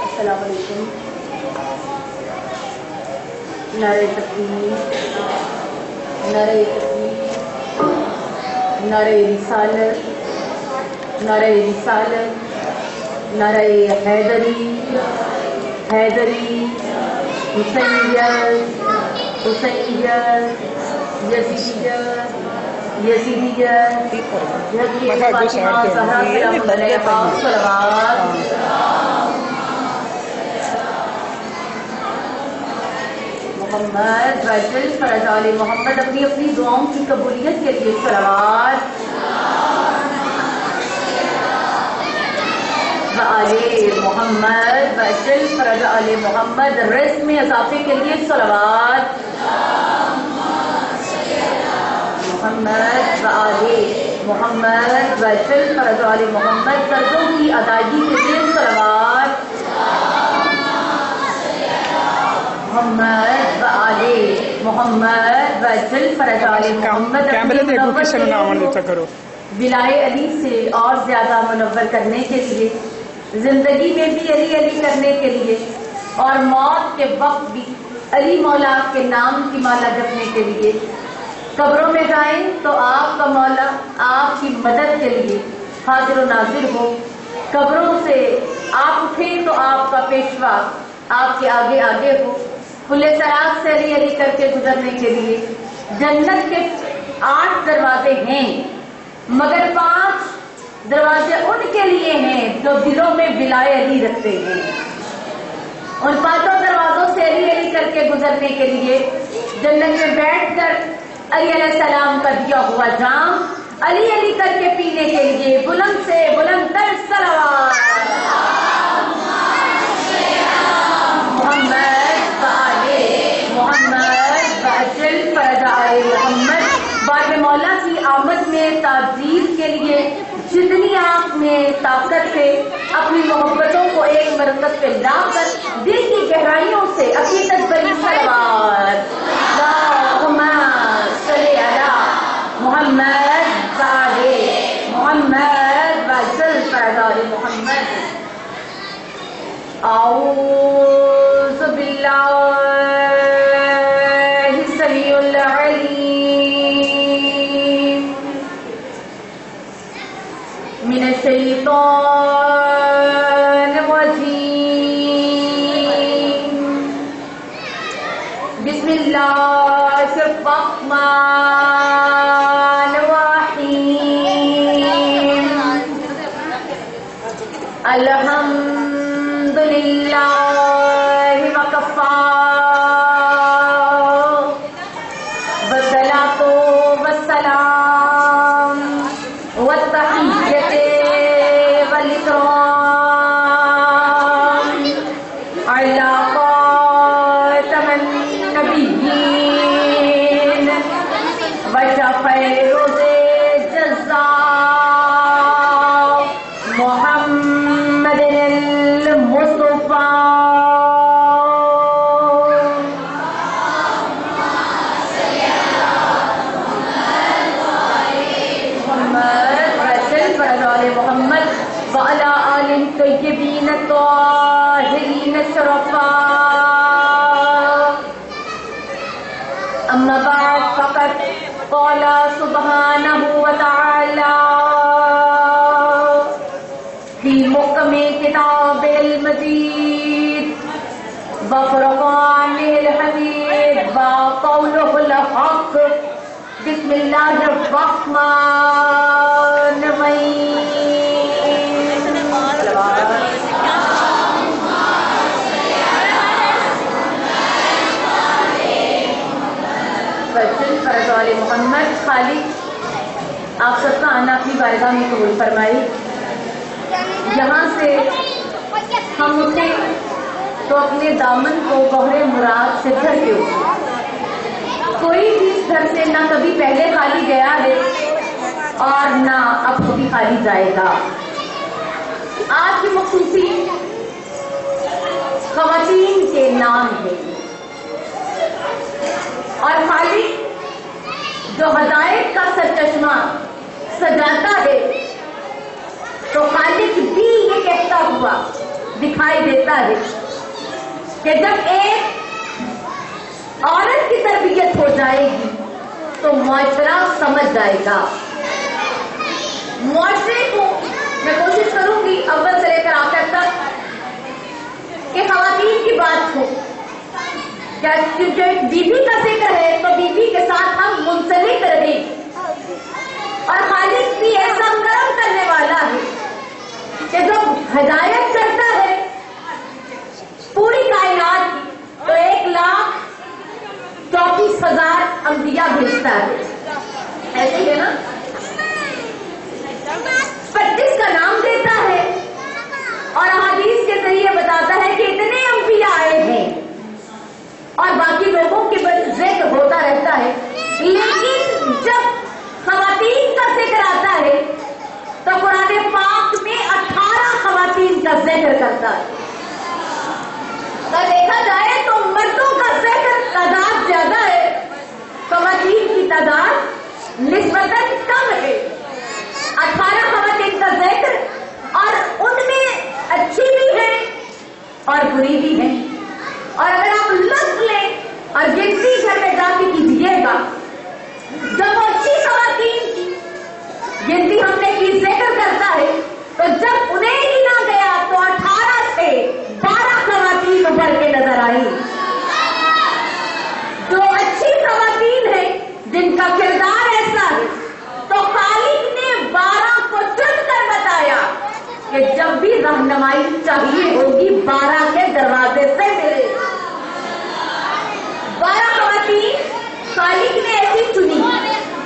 السلام علیکم. نعرہ تکبیر، نعرہ تکبیر، نعرہ رسالت، نعرہ رسالت، نعرہ حیدری، حیدری، حسینیت، حسینیت، یزیدیت، یزیدیت، فاطمہ زہرا سلام علیہا، صلوات. محمد وجل فرج آل محمد. اپنی اپنی دعاؤں کی قبولیت کے لیے صلوات. آل محمد وجل فرج آل محمد. رزق میں اضافے کے لیے صلوات. محمد و آل محمد وجل فرج آل محمد. قرضوں کی ادائیگی کے لیے صلوات. محمد و آل محمد وجل فرج آل محمد. ولائے علی سے اور زیادہ منور کرنے کے لیے، زندگی میں بھی علی علی کرنے کے لیے، اور موت کے وقت بھی علی مولا کے نام کی مالا جپنے کے لیے، قبروں میں جائیں تو آپ کا مولا آپ کی مدد کے لیے حاضر و ناظر ہو. قبروں سے آپ اٹھیں تو آپ کا پیشوا آپ کے آگے آگے ہو. کھلے سراغ سے علی علی کر کے گزرنے کے لیے جنت کے 8 دروازے ہیں، مگر 5 دروازے ان کے لیے ہیں جو دلوں میں ولائے علی رکھتے ہیں. ان 5 دروازوں سے علی علی کر کے گزرنے کے لیے جنت میں بیٹھ کر علی علیہ السلام کا دیا ہوا جام علی علی کر کے پینے کے لیے بلند سے بلند تر صلوات. محمد محمد وجل فرج آل محمد. بار مولا کی آمد میں تعظیم کے لیے جتنی آپ میں طاقت ہے اپنی محبتوں کو ایک مرکز پہ لا کر دل کی گہرائیوں سے عقیدت بری صلوات. اللہم صلی علی محمد و آل محمد وجل فرج آل محمد. اعوذ باللہ من الشیطان الرجیم. بسم اللہ الرحمن الرحیم. الحمد للہ وکفی والصلاۃ والسلام والتحیۃ طیبین الطاہرین الشرفاء. اما بعد فقد قال سبحانہ وتعالی فی محکم کتاب المجید وفرقان الحمید وقولہ الحق. بسم اللہ الرحمن الرحیم. فرج آل محمد. خالق آپ سب کا آنا اپنی بارگاہ میں قبول فرمائی. یہاں سے ہم اٹھے تو اپنے دامن کو بحر مراد औलाद से भर के उठी। कोई भी इस घर से ना कभी पहले खाली गया है और ना अब कभी खाली जाएगा। आज की मखसूसी ख़वातीन के नाम है और खालिक जो हदायत का सरचश्मा सजाता है, तो खालिक भी ये कहता हुआ दिखाई देता है कि जब एक औरत की तरबियत हो जाएगी तो मुआशरा समझ जाएगा। मुआशरे को मैं कोशिश करूंगी अव्वल से लेकर आखिर तक कि ख़वातीन की बात हो, क्या क्योंकि बीवी का जिक्र है तो बीवी के साथ हम मुंसलिक रहें। और खालिक भी ऐसा कर्म करने वाला है कि जो हिदायत करता है पूरी कायनात की, तो 1,34,000 अंबिया भेजता है। ऐसे ही है ना, 25 का नाम देता है और अहादीस के जरिए बताता है कि इतने अंबिया आए हैं और बाकी लोगों के जिक्र होता रहता है। लेकिन जब ख़वातीन का जिक्र आता है तो कुरान पाक में 18 ख़वातीन का जिक्र करता है। तो देखा जाए तो मर्दों का जिक्र तादाद ज्यादा है, ख़वातीन की तादाद निस्बतन कम है। 18 ख़वातीन का जिक्र, और उनमें अच्छी भी है और बुरी भी है। और अगर आप लफ्ज़ लें और गिनती घर में जाके कीजिएगा, जब वो अच्छी ख़वातीन की गिनती हमने की जिक्र करता है, तो जब उन्हें गिना गया तो 18 से 12 ख़वातीन उभर के नजर आई। जो अच्छी ख़वातीन है जिनका किरदार ऐसा है, तो खालिक ने 12 को चुनकर बताया कि जब भी रहनुमाई चाहिए होगी 12 के दरवाजे से मिले। 12 ख़वातीन खालिक ने ऐसी चुनी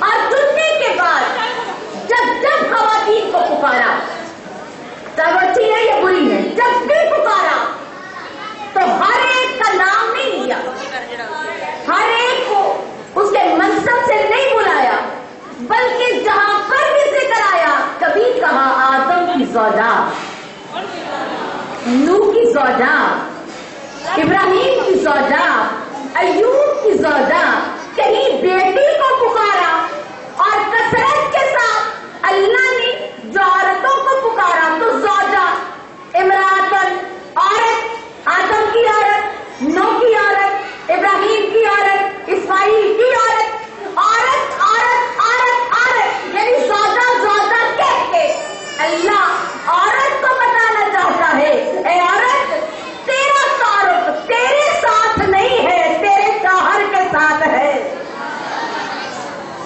और चुनने के बाद जब ख़वातीन को पुकारा, तब अच्छी है या बुरी है, जब भी पुकारा तो हर एक का नाम नहीं लिया, हर एक को उसके मनसब से नहीं बुलाया, बल्कि जहां पर भी जिक्र आया कभी कहा आदम की ज़ौजा, नूह की ज़ौजा, इब्राहिम की ज़ौजा, अय्यूब की ज़ौजा, कहीं बेटी को पुकारा। और कसरत के साथ अल्लाह ने जो औरतों को पुकारा तो ज़ौजा, इमरातन, औरत, आदम की औरत, नूह की औरत, इब्राहिम की औरत, इस्माइल की औरत, औरत औरत औरत औरत, यानी ज़ौजा ज़ौजा कह के अल्लाह औरत को बताना चाहता है, ए औरत, तेरा तारुफ तेरे साथ नहीं है, तेरे शौहर के साथ है।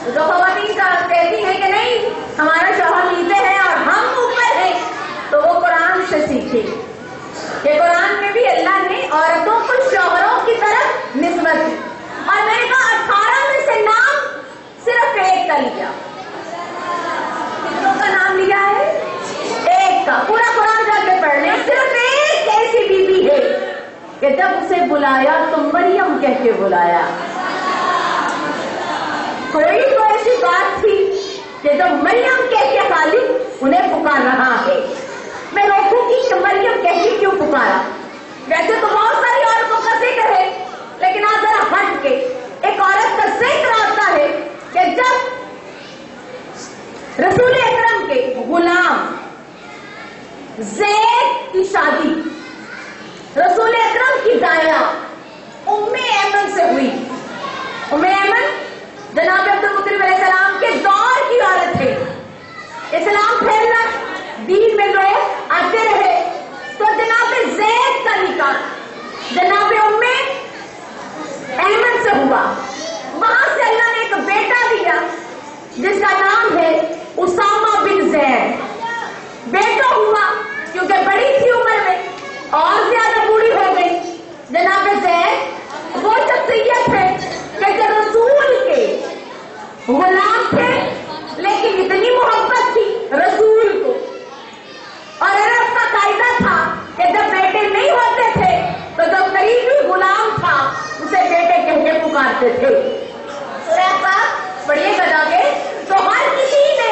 जो ख़वातीन का कहती है कि नहीं हमारा शौहर नीचे है और हम ऊपर हैं, तो वो कुरान से सीखे कि कुरान में भी अल्लाह ने औरतों को शौहरों की तरफ निस्बत दी। और मैंने कहा 18 में से नाम सिर्फ एक का लिया। कितनों का नाम लिया है? एक का। पूरा कुरान जाके पढ़ लें, सिर्फ एक ऐसी बीबी है कि जब उसे बुलाया तो मरियम कह के बुलाया। कोई तो ऐसी बात थी कि जब मरियम कह के खालिक उन्हें पुकार रहा है। मैं रोकूंगी कि मरियम कह के क्यों पुकारा। वैसे तो बहुत सारी औरतों का जिक्र है, लेकिन आज जरा हट के एक औरत का जिक्र आता है कि जब रसूल अकरम के गुलाम ज़ैद की शादी रसूल अकरम की दाया उम्मे ऐमन से हुई। उम्मे ऐमन जनाब अब्दुल मुत्तलिब अलैहिस्सलाम के दौर की औरत है। इस्लाम फैलना, दीन में लोग आते रहे, तो जनाब ज़ैद का निकाह जनाब उम्मे ऐमन से हुआ। वहां से अल्लाह ने एक बेटा दिया जिसका नाम है उसामा बिन ज़ैद। बेटा हुआ क्योंकि बड़ी थी उम्र में और ज्यादा बूढ़ी हो गई। जनाब ज़ैद वो शख्सियत है कि रसूल के गुलाम थे, लेकिन इतनी मोहब्बत थी रसूल को। और अरब का कायदा था कि जब बेटे नहीं होते थे तो जो करीबी गुलाम था چاہتے تھے. پڑھیے گا کے. تو ہر کسی نے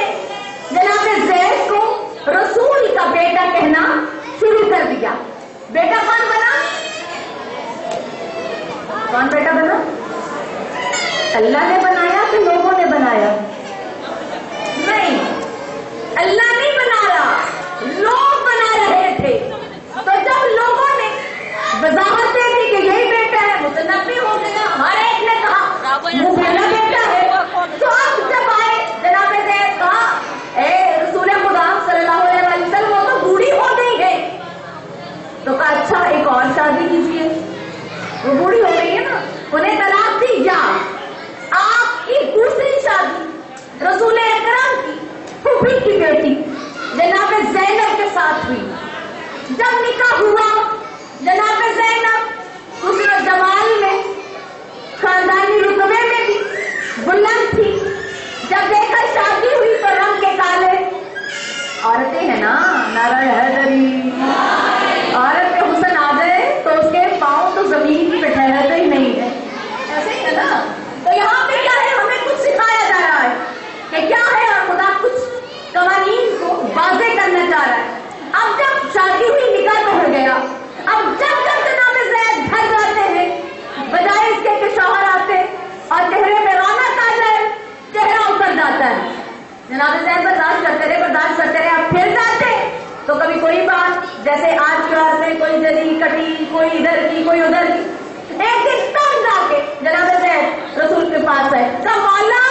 جناب زید کو رسول کا بیٹا کہنا شروع کر دیا. بیٹا کون بنا؟ کون بیٹا بنا؟ اللہ نے بنایا کہ لوگوں نے بنایا؟ نہیں، اللہ نہیں بنا رہا، لوگ بنا رہے تھے. تو جب لوگوں نے وضاحت دے دی کہ یہی بیٹا ہے، متنبی ہو گیا، ہر ایک نے کہا وہ پہلا بیٹا ہے. تو اب جب آئے جناب زید کہا اے رسول خدا صلی اللہ علیہ وسلم وہ تو بوڑھی ہو گئی ہے. تو کہا اچھا ایک اور شادی کیجیے. وہ بوڑھی ہو گئی ہے نا، انہیں طلاق دی. یا آپ کی دوسری شادی رسول اکرم کی پھوپھی کی بیٹی جناب زینب کے ساتھ ہوئی. جب نکاح ہوا جناب زینب حسن و جمال میں، خاندانی رتبے میں بھی بلند تھی. جب دیکھا شادی ہوئی تو رنگ کے کالے. عورتیں ہیں نا، نعرہ حیدری. عورت کے حسن آ گئے تو اس کے پاؤں تو زمین پہ ٹھہرتے ہی نہیں ہے. ایسے ہی ہے نا. تو یہاں پہ کیا ہے، ہمیں کچھ سکھایا جا رہا ہے کہ کیا ہے، اور خدا کچھ قوانین کو واضح کرنا چاہ رہا ہے. اب جب شادی ہوئی، نکاح تو ہو گیا. اب جب جناب زید گھر جاتے ہیں، بجائے اس کے کہ شوہر آتے اور چہرے پہ رونق آ جائے، چہرہ اتر جاتا ہے. جناب زید برداشت کرتے رہے. اب پھر جاتے تو کبھی کوئی بات، جیسے آج کے دور میں کوئی جلی کٹی، کوئی ادھر کی کوئی ادھر کی. ایک دن تب جا کے جناب زید رسول کے پاس ہے. کہا مولا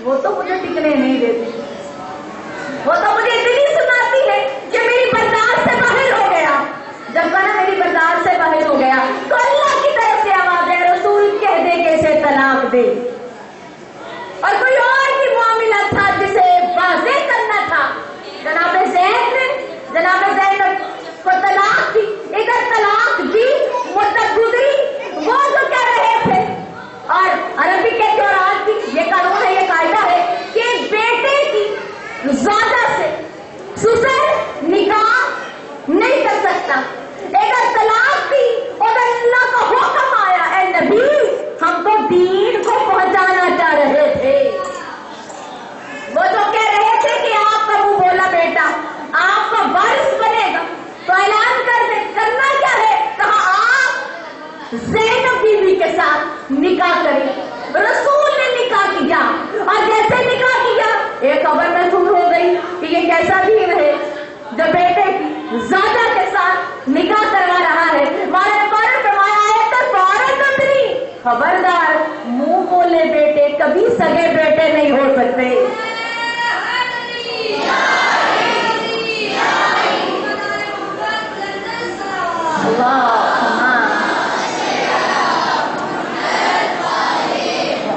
وہ تو مجھے ٹکنے نہیں دیتی، وہ تو مجھے اتنی سناتی ہے کہ میری برداشت سے باہر ہو گیا. جب کہا میری برداشت سے باہر ہو گیا تو اللہ کی طرف سے آواز ہے، رسول کہہ دے کہ اسے طلاق دے. اور کوئی اور بھی معاملہ تھا جسے واضح کرنا تھا. جناب زید نے جناب زینب کو طلاق دی. ادھر طلاق دی، مدت گزری، وہ جو کہہ رہے تھے. اور عربی کے دوران بھی یہ قانون ہے، یہ قاعدہ ہے کہ بیٹے کی زیادہ سے سسر نکاح نہیں کر سکتا. اگر طلاق دی اور اللہ کا حکم آیا اے نبی ہم تو دین کو پہنچانا چاہ رہے تھے. وہ جو کہہ رہے تھے کہ آپ کا منہ بولا بیٹا آپ کا وارث بنے گا، تو اعلان کر دیں. کرنا کیا ہے؟ کہا آپ زینب بیوی کے ساتھ نکاح کریں. رسول نے نکاح کیا، اور جیسے نکاح کیا ایک خبر محسوس ہو گئی کہ یہ کیسا دین ہے جو بیٹے کی زیادہ کے ساتھ نکاح کروا رہا ہے. ہمارے بارے فرمایا ہے تو فوراً اتری، خبردار منہ بولے بیٹے کبھی سگے بیٹے نہیں ہو سکتے.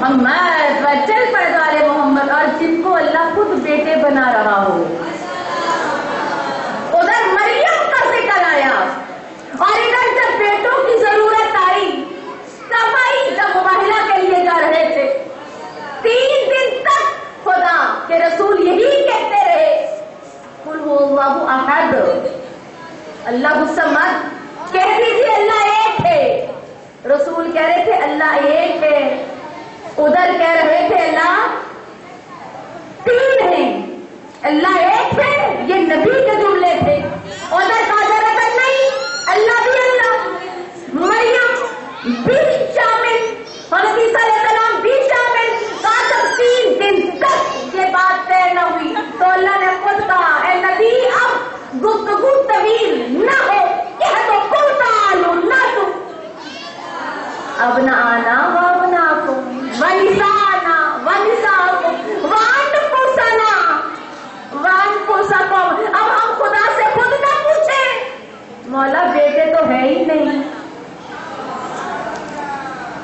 محمد چل پڑ والے محمد، اور جن کو اللہ خود بیٹے بنا رہا ہو. ادھر مریم کا ذکر آیا اور ادھر جب بیٹوں کی ضرورت آئی تب آئی. جب مباہلہ کے لیے جا رہے تھے 3 دن تک خدا کے رسول یہی کہتے رہے قل هو اللہ احد، اللہ الصمد. کہہ دیجیے اللہ ایک ہے. رسول کہہ رہے تھے اللہ ایک ہے، ادھر کہہ رہے تھے اللہ 3 ہیں. اللہ ایک ہے یہ نبی کے جملے تھے. ادھر کہا جا رہا تھا نہیں اللہ بھی اللہ، مریم بھی شامل، حضرت عیسیٰ علیہ السلام بھی شامل. کہا جب 3 دن تک یہ بات طے نہ ہوئی تو اللہ نے خود کہا اے نبی اب گفتگو طویل نہ ہو، کہہ تو کل تعالوا نہ تم اب نہ آنا وابناکم ونسانا ونساکم وانفسنا وانفسکم. اب ہم خدا سے خود نہ پوچھیں مولا بیٹے تو ہے ہی نہیں.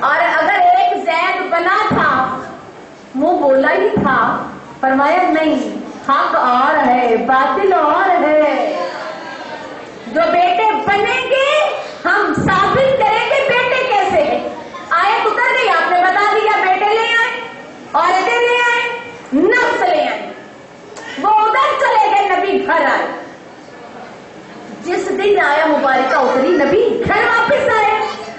اور اگر ایک زید بنا تھا منہ بولا ہی تھا، فرمایا نہیں حق اور ہے باطل اور ہے. جو بیٹے بنیں گے ہم ثابت کریں گے بیٹے کیسے ہیں. آیت اتر گئی، آپ نے بتا دیا بیٹے لے آئے، عورتیں لے آئے، نفس لے آئے. وہ ادھر چلے گئے، نبی گھر آئے. جس دن آیا مبارکہ اتری نبی گھر واپس آئے،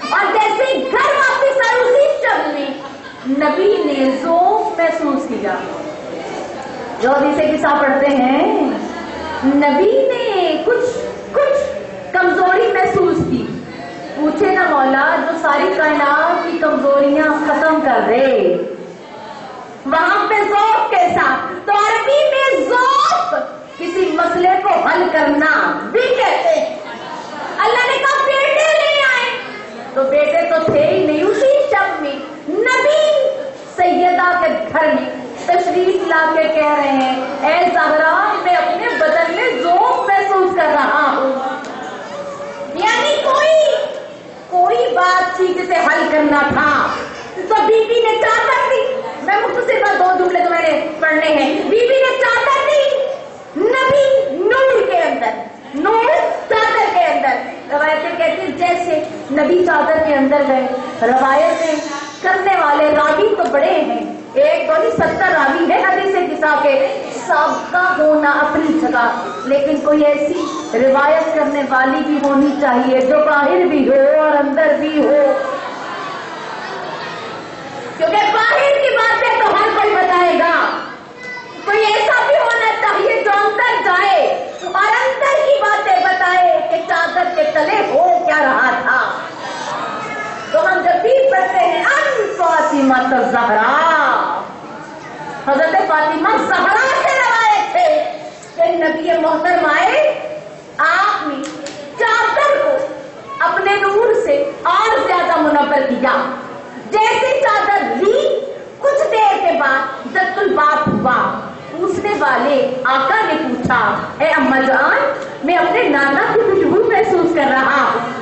اور جیسے گھر واپس آئے اسی شب میں नबी ने ज़ौक़ महसूस किया। जो हदीसे किस्सा पढ़ते हैं, नबी ने कुछ कमजोरी महसूस की। पूछे ना मौला, जो सारी कायनात की कमजोरियां खत्म कर दे, वहां पे ज़ौक़ के साथ, तो अरबी में ज़ौक़ किसी मसले को हल करना भी कहते हैं। अल्लाह ने कहा बेटे ले आए, तो बेटे तो थे ही नहीं उसी शब में। नबी सैयदा के घर में तशरीफ ला के कह रहे हैं, ऐ ज़हरा, मैं अपने बदन में ज़ौक़ महसूस कर रहा हूं। यानी कोई बात ठीक से हल करना था तो बीबी ने चादर दी। मैं मुख्तसर 2 जुमले तो मैंने पढ़ने हैं। बीबी ने चादर दी, नबी नूर के अंदर, नूर चादर के अंदर। रवायतें कहती हैं जैसे नबी चादर के अंदर गए, रवायतें करने वाले रावी तो बड़े हैं, 1 2 नहीं 70 रावी है हदीस किस्सा के, सबका होना अपनी जगह, लेकिन कोई ऐसी रिवायत करने वाली भी होनी चाहिए जो बाहर भी हो और अंदर भी हो, क्योंकि बाहर की बातें तो हर कोई बताएगा। कोई ऐसा भी होना चाहिए जो अंदर जाए और अंदर की बातें बताए कि चादर के तले हो क्या रहा था। तो हम जब भी पढ़ते हैं अन फातिमा ज़हरा, हज़रत फातिमा ज़हरा से रवायत है कि नबी मोहतरम आए, आपने चादर को अपने नूर से और ज्यादा मुनव्वर किया। जैसे चादर ली, कुछ देर के बाद जत्तुल बात हुआ, पूछने वाले आका ने पूछा, ए अम्मा जान, मैं अपने नाना की खुशबू महसूस कर रहा हूं।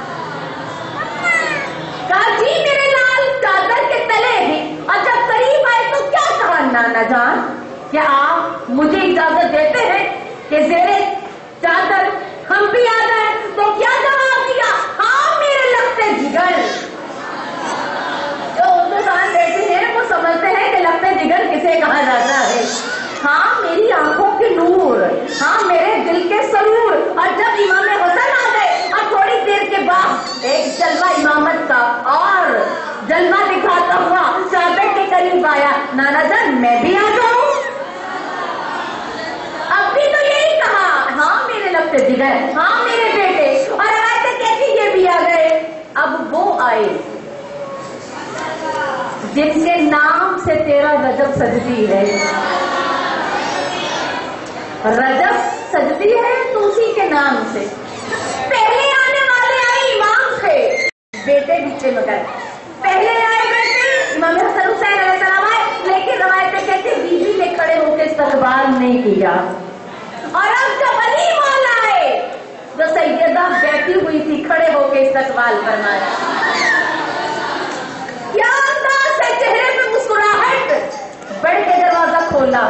कहा जी मेरे लाल चादर के तले हैं। और जब करीब आए तो क्या कहा, नाना जान क्या आप मुझे इजाजत देते हैं कि जेरे चादर हम भी आ जाए? तो क्या जवाब दिया, हाँ मेरे लगते जिगर। जो उर्दूदान बैठे हैं वो समझते हैं कि लगते जिगर किसे कहा जाता है। हाँ मेरी आंखों के नूर, हाँ मेरे दिल के सरूर। और जब इमाम हसन आ गए और थोड़ी देर के बाद एक जलवा इमामत का और जलवा दिखाता हुआ चादर के करीब आया, नाना जान मैं भी आ जाऊं? अब भी तो यही कहा, हाँ मेरे लगते जिगर, हाँ मेरे बेटे। और आयत कहती ये भी आ गए। अब वो आए जिनके नाम से तेरा रजब सजदी है। रजब सजदी है तो उसी के नाम से। पहले आने वाले आए इमाम से, बेटे बीचे में गए। पहले आए बेटे इमाम हसन हुसैन अलैहिस्सलाम आए, लेकिन रवायतें कहती बीबी ने खड़े होकर इस्तकबाल नहीं किया। और अब जब अली मौला आए, जो सैयदा बैठी हुई थी, खड़े होकर इस्तकबाल फरमाया। क्या अंदाज है, चेहरे पे मुस्कुराहट, बढ़ के दरवाजा खोला,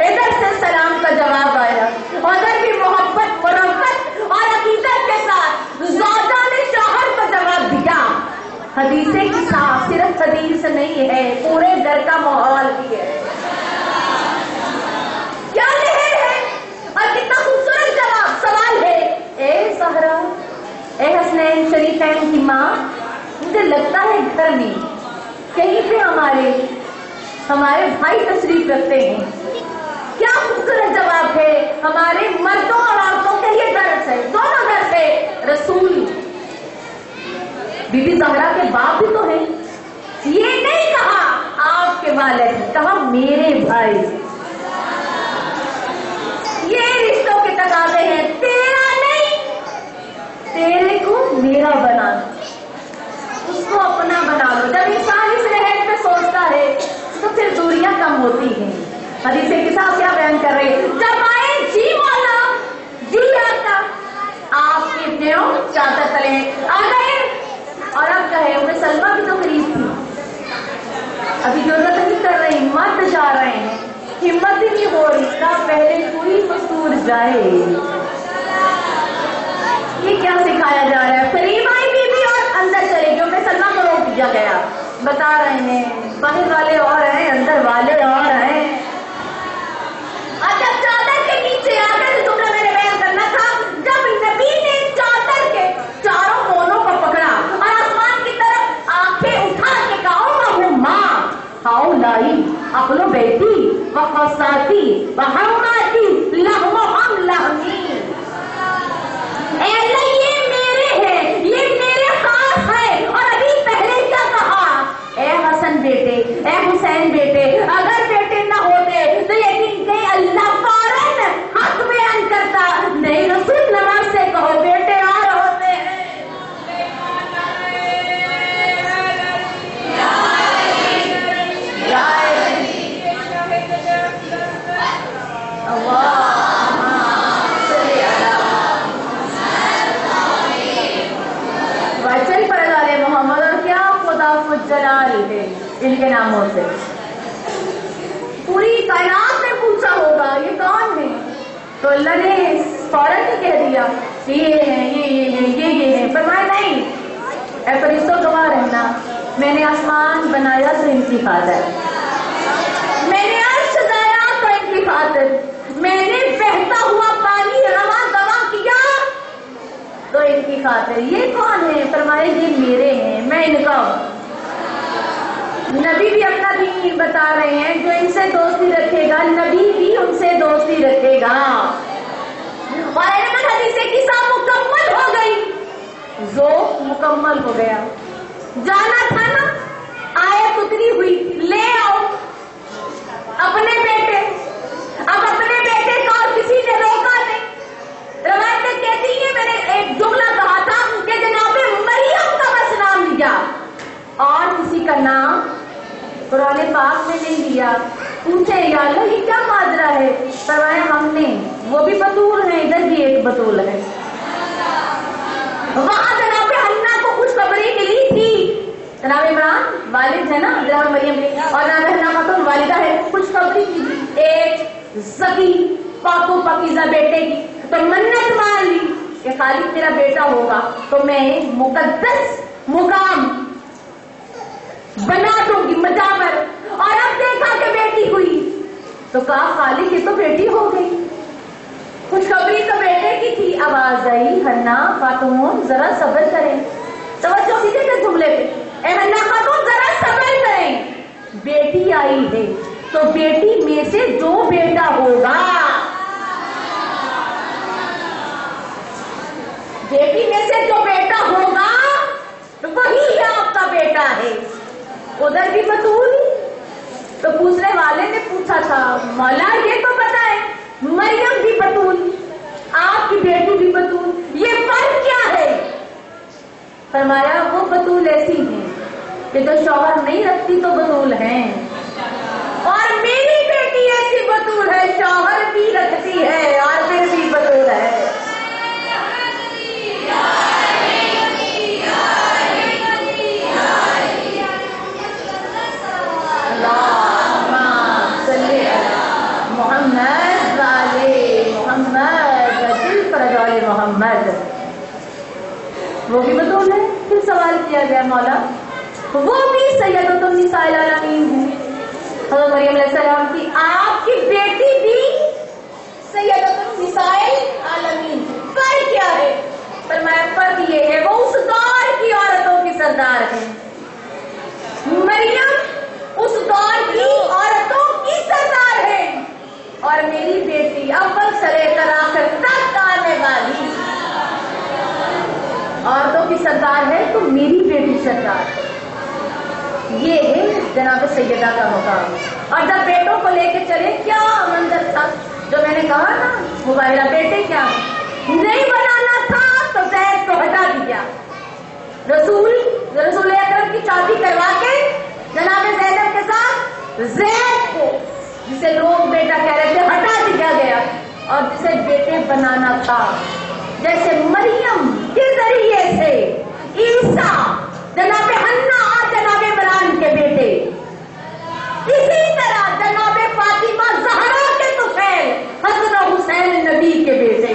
इधर से सलाम का जवाब आया, उधर भी मोहब्बत, मुरव्वत और अकीदत के साथ ज़ौजा ने शौहर को जवाब दिया। हदीसे की साथ सिर्फ हदीस नहीं है, पूरे घर का माहौल भी है। क्या लहर है और कितना खूबसूरत जवाब। सवाल है, ए ज़हरा, ए हसनैन शरीफैन की माँ, मुझे लगता है घर में कहीं पे हमारे भाई तशरीफ रखते हैं। क्या खूबसूरत जवाब है। हमारे मर्दों और औरतों के लिए दर्स है, दोनों दर्स है। रसूल बीबी ज़हरा के बाप भी तो हैं। ये नहीं कहा आपके वालिद, कहा मेरे भाई। ये रिश्तों के तकाज़े हैं, तेरा नहीं, तेरे को मेरा बना लो, उसको अपना बना लो। जब इंसान इस रहन पे सोचता है तो फिर दूरियां कम होती हैं। हदीस के साथ क्या बयान कर रहे हैं, जब आए जी मौला, जी आता, आपके देव चादर तले आ गए। और अब कहे उन्हें सलमा भी तो करीब थी, अभी जरूरत नहीं कर रही, मत जा रहे हैं, हिम्मत ही नहीं हो रही, का पहले कोई मसूर जाए। ये क्या सिखाया जा रहा है। करीब आई बीबी और अंदर चले गए, उन्हें सलमा को रोक दिया गया। बता रहे हैं बाहर वाले और हैं, अंदर वाले और हैं। और जब चादर के नीचे आ गए, तो जुमला मैंने बयान करना था, जब नबी ने चादर के चारों कोनों को पकड़ा और आसमान की तरफ आंखें उठा के कहा, माँ आओ वफ़साती वहम्माती लहमुहम लहमी। ए अल्लाह ये मेरे हैं, ये मेरे खास है। और अभी पहले क्या कहा, ए हसन बेटे, ए हुसैन बेटे, अगर बेटे न होते तो यकीन कहीं अल्लाह फौरन हक बयान करता। नहीं रसूल नमाज से कहो बेटे और होते हैं। वचन पढ़ वाले मोहम्मद और क्या खुदा जलाल है इनके नामों से। पूरी कायनात ने पूछा होगा ये कौन है, तो अल्लाह ने फौरन ही कह दिया ये है, ये है। फरमाया नहीं, ऐ फरिश्तों गवाह रहना, मैंने आसमान बनाया तो इनकी खातिर, मैंने अर्श सजाया तो इनकी खातिर, मैंने बहता हुआ पानी रवा दवा किया तो इनकी खातिर। ये कौन है, फरमाया ये मेरे हैं, मैं इनका हूं। नबी भी अपना दीन बता रहे हैं, जो इनसे दोस्ती रखेगा नबी भी उनसे दोस्ती रखेगा। और हदीस किस्सा मुकम्मल हो गई, जो मुकम्मल हो गया। जाना था ना, आयत उतरी हुई, ले आओ अपने बेटे। अब अपने बेटे का और किसी ने रोका नहीं। रवायतें कहती है मैंने एक जुमला कहा था कि जनाबे मरियम का बस नाम लिया और किसी का नाम कुरान पाक में नहीं लिया। पूछे या अल्लाह ये क्या माजरा है, फरमाया हमने, वो भी बतूल है, इधर भी एक बतूल है। वहां जनाबे हन्ना को खुशखबरी मिली थी, जनाब इमरान वालिद है ना, जनाब मरियम और जनाब हन्ना खातून वालिदा है, खुशखबरी की एक ज़की पाको पकीज़ा बेटे की। तो मन्नत मान ली कि खाली तेरा बेटा होगा तो मैं मुकद्दस मुकाम बना दूंगी मजावर। और अब देखा कि बेटी हुई तो कहा खाली ये तो बेटी हो गई। खुशखबरी तो बेटे की थी। आवाज आई हन्ना खातून जरा सब्र करें, तवज्जो कीजिए जुमले पे, ए हन्ना खातून जरा सब्र करें, बेटी आई है तो बेटी में से जो बेटा होगा, बेटी में से जो बेटा होगा वही आपका बेटा है। उधर भी बतूल। तो पूछने वाले ने पूछा था मौला ये तो पता है मरियम भी बतूल, आपकी बेटी भी बतूल, ये फर्क क्या है? फरमाया वो बतूल ऐसी है कि जो शौहर नहीं रखती तो बतूल है, और मेरी बेटी ऐसी बतूल है शौहर भी रखती है और फिर भी बतूल है। मोहम्मद वो भी बतूल है। फिर सवाल किया गया मौला वो भी सैयदतुन निसाइल आलमीन है, हज़रत मरियम अलैहिस्सलाम की आपकी बेटी भी सैयदतुन निसाइल आलमीन, फर्क क्या है? फरमाया फर्क ये है वो उस दौर की औरतों की सरदार है, मरियम उस दौर की औरतों की सरदार है, और मेरी बेटी अव्वल से लेकर आखिर तक आने वाली औरतों की सरदार है, तो मेरी बेटी सरदार है। ये है जनाब सैयदा का मुकाम। और जब बेटों को लेके चले क्या मंजर था, जो मैंने कहा ना मुबाहिरा बेटे क्या नहीं बनाना था तो जैद को हटा दिया, रसूल अकरम की शादी करवा के जनाब ज़ैनब के साथ ज़ैद को, जिसे लोग बेटा कह रहे थे, हटा दिया गया, और जिसे बेटे बनाना था, जैसे मरियम के जरिए से ईसा जनाब हन्ना और जनाब इमरान के बेटे, इसी तरह जनाब फातिमा ज़हरा के तुफैल हसन हुसैन नबी के बेटे।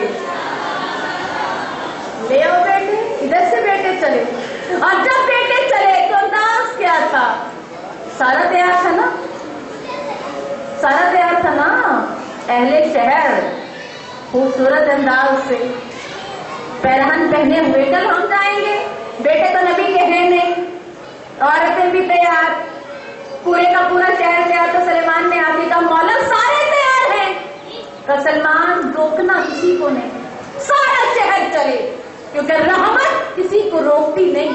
ले आओ बेटे, इधर से बेटे चले। और जब बेटे चले तो अंदाज क्या था? सारा तैयार था ना, सारा तैयार था ना। अहले शहर खूबसूरत अंदाज से पहरहन पहने हुए, कल हम जाएंगे, बेटे तो नबी के हैं नहीं, औरतें भी तैयार, पूरे का पूरा शहर तैयार, तो सलेमान ने आके कहा मौला सारे तैयार हैं। तो सलमान रोकना किसी को नहीं, सारा शहर चले, क्योंकि रहमत किसी को रोकती नहीं।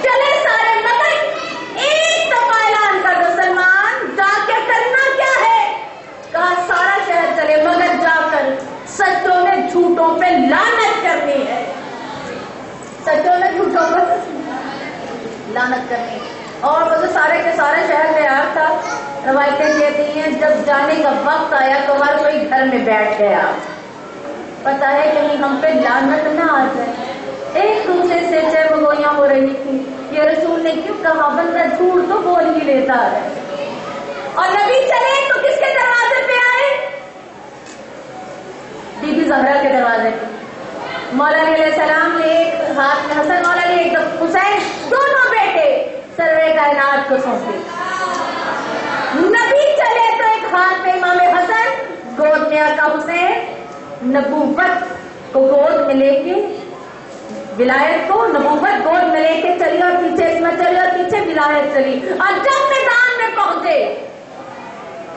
चले सारे, मगर एक दफा ऐलान कर दो सलमान, जाके करना क्या है? कहा सारा शहर चले, मगर जाकर सच्चों ने झूठों पे लानत करनी है। सच्चों ने झूठों पर लानत करनी। और वो तो सारे के सारा शहर तैयार था। रवायतें कहती हैं जब जाने का वक्त आया तो हर कोई घर में बैठ गया, पता है कहीं हम पे लानत ना आ जाए। एक दूसरे से चहमगोइयां हो रही थी, ये रसूल ने क्यों कहा बंदा झूठ तो बोल ही लेता है। और नबी चले तो किसके दरवाजे पे आए? बीबी ज़हरा के दरवाजे पे। मौला अलैहिस्सलाम ने एक हाथ में हसन मौला ने, एक हुसैन, दोनों बेटे सर्वे कायनात को सौंपे। नबी चले तो एक हाथ में इमाम हसन, गोद में आका हुसैन, नबूवत को गोद में लेके, विलायत को नबूवत गोद में लेके चली और पीछे इसमें चली और पीछे विलायत चली। और जब मैदान में पहुंचे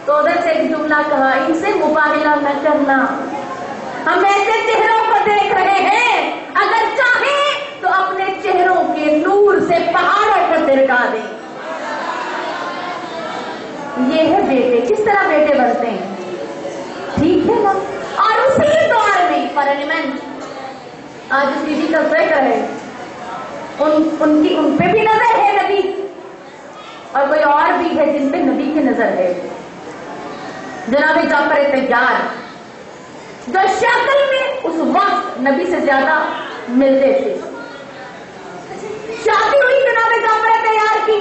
तो उधर से एक जुमला कहा, इनसे मुकाबला न करना, हम ऐसे चेहरों को देख रहे हैं, अगर चाहें तो अपने चेहरों के नूर से पहाड़ों को तिरका दें। ये है बेटे, किस तरह बेटे बनते हैं, ठीक है ना। और उसी दौर में पार्लियामेंट, आज उस बीबी का जिक्र है, उन पे भी नजर है नबी, और कोई और भी है जिन पे नबी की नजर है। जनाब जाफर तैयार, जो शक्ल में उस वक्त नबी से ज्यादा मिलते थे। शादी हुई जनाब जाफर तैयार की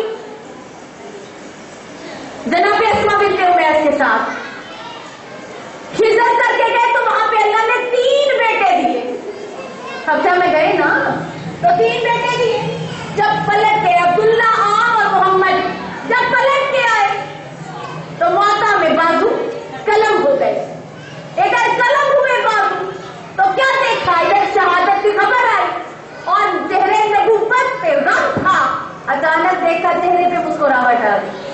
जनाब अस्मा बिन्त उमैस के साथ। हिजरत करके गए तो वहां पे अल्लाह ने 3 बेटे दिए। हफ्ता में गए ना तो 3 बेटे दिए। जब पलट के अब्दुल्ला आम और मोहम्मद जब पलट के आए तो मौता में बाजू कलम हो गए। इधर कलम हुए बाजू तो क्या देखा, इधर शहादत की खबर आई और चेहरे नबूवत पे गम था। अचानक देखा चेहरे पे मुस्कुराहट आ गई।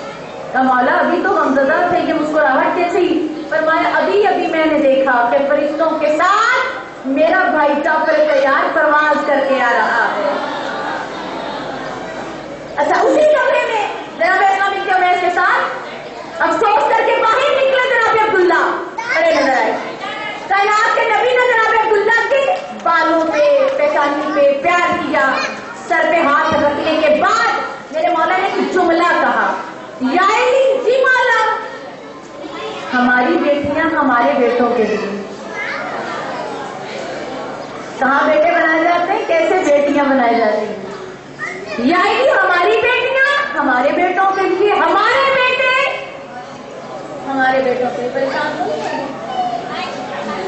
मौला अभी तो गमज़दा थे, ये मुस्कुराहट कैसे ही? फरमाया अभी अभी मैंने देखा कि फरिश्तों के साथ मेरा भाई जाफर तैयार परवाज करके आ रहा है। अच्छा, उसी कमरे में जनाब अस्मा बिन्त उमैस के साथ अफसोस करके बाहर निकले जनाब अब्दुल्ला, अरे नजर आए कायनात के नबी ने जनाब अब्दुल्ला के बालों पे, पेशानी पे प्यार किया। सर पे हाथ रखने के बाद मेरे मौला ने कुछ जुमला कहा, जी मौला, हमारी बेटियां हमारे बेटों के लिए। कहाँ बेटे बनाए जाते हैं, कैसे बेटियां बनाई जाती हैं? यानी हमारी बेटियां हमारे बेटों के लिए, हमारे बेटे हमारे बेटों के लिए। परेशान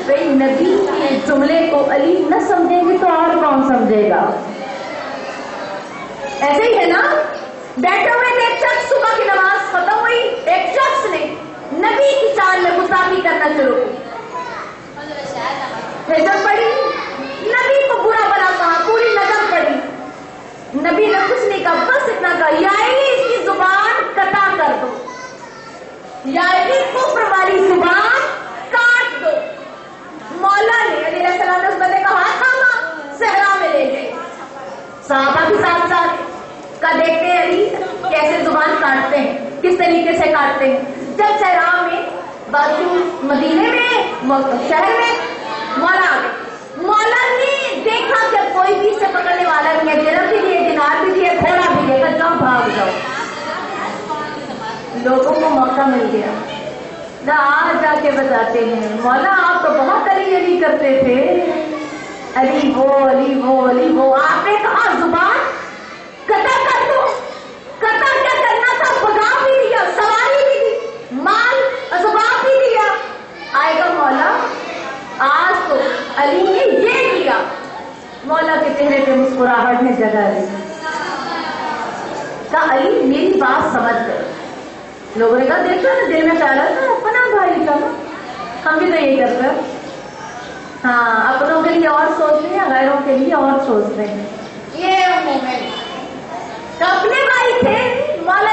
भाई, नबी के जुमले को अली न समझेंगे तो और कौन समझेगा? ऐसे ही है ना। बैठे हुए थे एक शख्स, सुबह की नमाज खत्म हुई, एक शख्स ने नबी की शान में गुस्ताखी करना शुरू की। हिजरत पड़ी, नबी को बुरा भला कहा, पूरी नजर पड़ी। नबी ने कुछ नहीं कहा, बस इतना कहा, यानी इसकी जुबान कटा कर दो, यानी कुफ्र वाली जुबान काट दो। मौला ने अलैहिस्सलाम ने उस बंदे का हाथ थामा, सहरा में ले गए। सहाबा भी साथ साथ का देखते हैं अली कैसे जुबान काटते हैं, किस तरीके से काटते हैं। जब सहरा में बाजू मदीने में शहर में मौला आ गए। मौला ने देखा कि कोई भी इसे पकड़ने वाला नहीं है, दिरहम भी दिए, दिनार भी दिए, घोड़ा भी दिया, जाओ भाग जाओ। लोगों को मौका मिल गया ना, आज जाके बताते हैं मौला आप तो बहुत अली अली करते थे, अली वो अली वो अली वो। आपने कहा जुबान कतर कर दो, कतर क्या करना था? खुदा भी दिया, सवारी भी दी, माल असबाब भी दिया। आएगा मौला, आज तो अली ने ये किया। मौला के चेहरे पे मुस्कुराहट ने जगह दी। कहा अली मेरी बात समझ गए। लोगों ने कहा देखो ना, दिल में ख्याल था अपना भाई का, हम भी तो यही करते हैं। हाँ, अपनों के लिए और सोच रहे हैं, गैरों के लिए और सोच रहे हैं। ये मोमेंट तो अपने भाई थे, मौला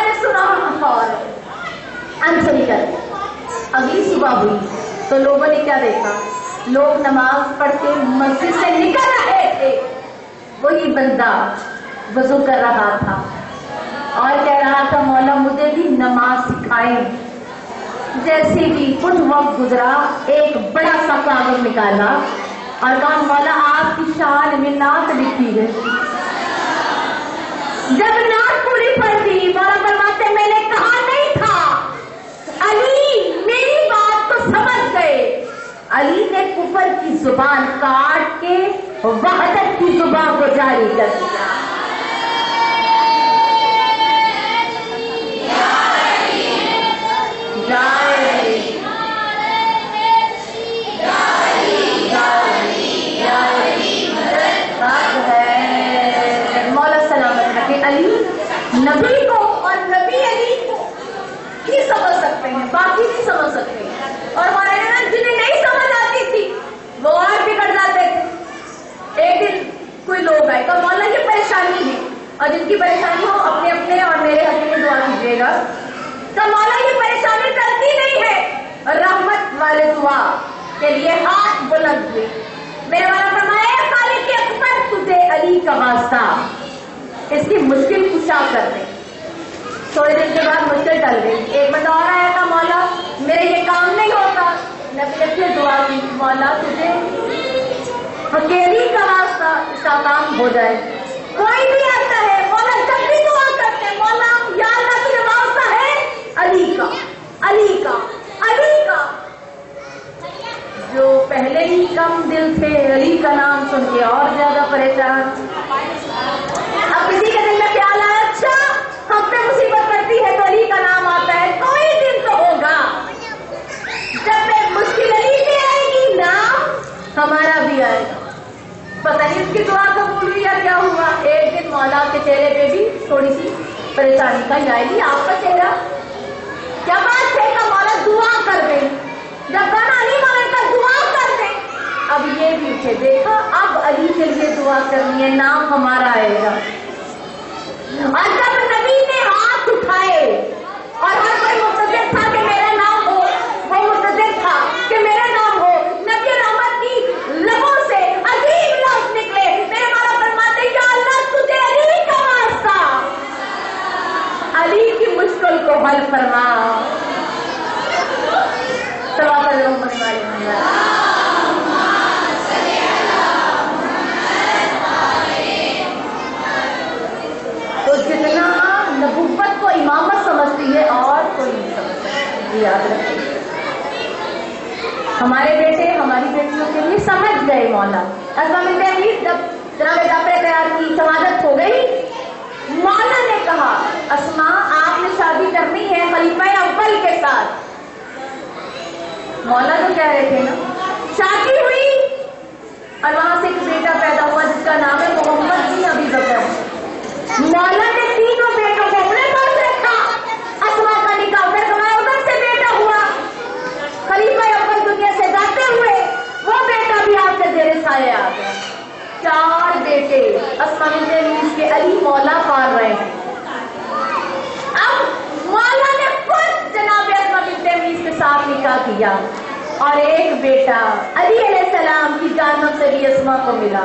صبح ہوئی تو لوگوں نے کیا دیکھا؟ لوگ نماز پڑھ کے مسجد سے نکل رہے تھے، وہی بندہ وضو کر رہا تھا اور کہہ رہا تھا مولا مجھے بھی نماز سکھائیں۔ جیسے بھی کچھ وقت گزرا ایک بڑا سا کاغذ نکالا اور کہا مولا آپ کی شان میں نعت لکھی ہے۔ جب نعت پوری پڑھی مولا فرماتے میں نے کہا نہیں تھا، علی میری بات کو سمجھ گئے۔ علی نے کفر کی زبان کاٹ کے وحدت کی زبان کو جاری کر دیا۔ نبی کو اور نبی علی کو ہی سمجھ سکتے ہیں، باقی نہیں سمجھ سکتے۔ اور ہمارے جنہیں نہیں سمجھ آتی تھی وہ اور بگڑ جاتے تھے۔ ایک دن کوئی لوگ آئے تو مولا یہ پریشانی ہے، اور جن کی پریشانی ہو اپنے اپنے اور میرے حق میں دعا کیجیے گا۔ تو مولا یہ پریشانی چلتی نہیں ہے، رحمت والے دعا کے لیے ہاتھ بلند ہوئے۔ میرے والا فرمایا خالق اکبر تجھے علی کا واسطہ اس کی مشکل کشا کر دیں۔ تھوڑے دن کے بعد مشکل ٹل گئی۔ ایک بندہ اور آیا تھا مولا میرے یہ کام نہیں ہوتا، نبی نے پھر دعا کی مولا تجھے اکیلی کا واسطہ اس کا کام ہو جائے۔ کوئی بھی آتا ہے مولا جب بھی دعا کرتے ہیں مولا یا اللہ تجھے واسطہ ہے علی کا، علی کا، علی کا۔ جو پہلے ہی کم دل تھے علی کا نام سن کے اور زیادہ پریشان۔ اب کسی کے دل میں خیال آیا اچھا ہم پہ مصیبت پڑتی ہے تو علی کا نام آتا ہے، کوئی دن تو ہوگا جب میں مشکل علی سے آئے گی نام ہمارا بھی آئے گا۔ پتہ نہیں اس کی دعا قبول ہوئی یا کیا ہوا۔ ایک دن مولا کے چہرے پہ بھی تھوڑی سی پریشانی کا آئے گی، آپ کا چہرہ کیا بات ہے کہ مولا دعا کر دیں، جب کہنا علی مولا کا دعا کر دیں۔ اب یہ بھی اٹھے دیکھا اب علی کے لیے دعا کرنی ہے، نام ہمارا آئے گا۔ اور جب نبی نے ہاتھ اٹھائے اور ہر کوئی منتظر تھا کہ میرا نام ہو، وہ منتظر تھا کہ میرا نام ہو، نبی رحمت کی لبوں سے عجیب لفظ نکلے۔ میرے مولا فرماتے یا اللہ تجھے علی کا واسطہ علی کی مشکل کو حل فرما۔ تو جتنا نبوت کو امامت سمجھتی ہے اور کوئی نہیں سمجھتی، یاد رکھیں۔ ہمارے بیٹے ہماری بیٹیوں کے لیے سمجھ گئے مولا۔ اسما بنت ابی جب جناب جعفر تیار کی شہادت ہو گئی، مولا نے کہا اسما آپ نے شادی کرنی ہے خلیفہ اول کے ساتھ۔ مولا تو کہہ رہے تھے نا، شادی ہوئی اور وہاں سے ایک بیٹا پیدا ہوا جس کا نام ہے محمد بن ابی بکر۔ مولا نے تینوں بیٹوں کو اپنے پاس رکھا، اسما کا نکاح پھر کمایا، ادھر سے بیٹا ہوا، خلیفہ اول دنیا سے جاتے ہوئے وہ بیٹا بھی آپ سے زیر سایہ آ گیا۔ 4 بیٹے اسما بنت ابی کے علی مولا پال رہے ہیں۔ اب مولا نے خود جناب اسما بنت ابی کے ساتھ نکاح کیا اور ایک بیٹا علی علیہ السلام کی جانب سے بھی اسما کو ملا۔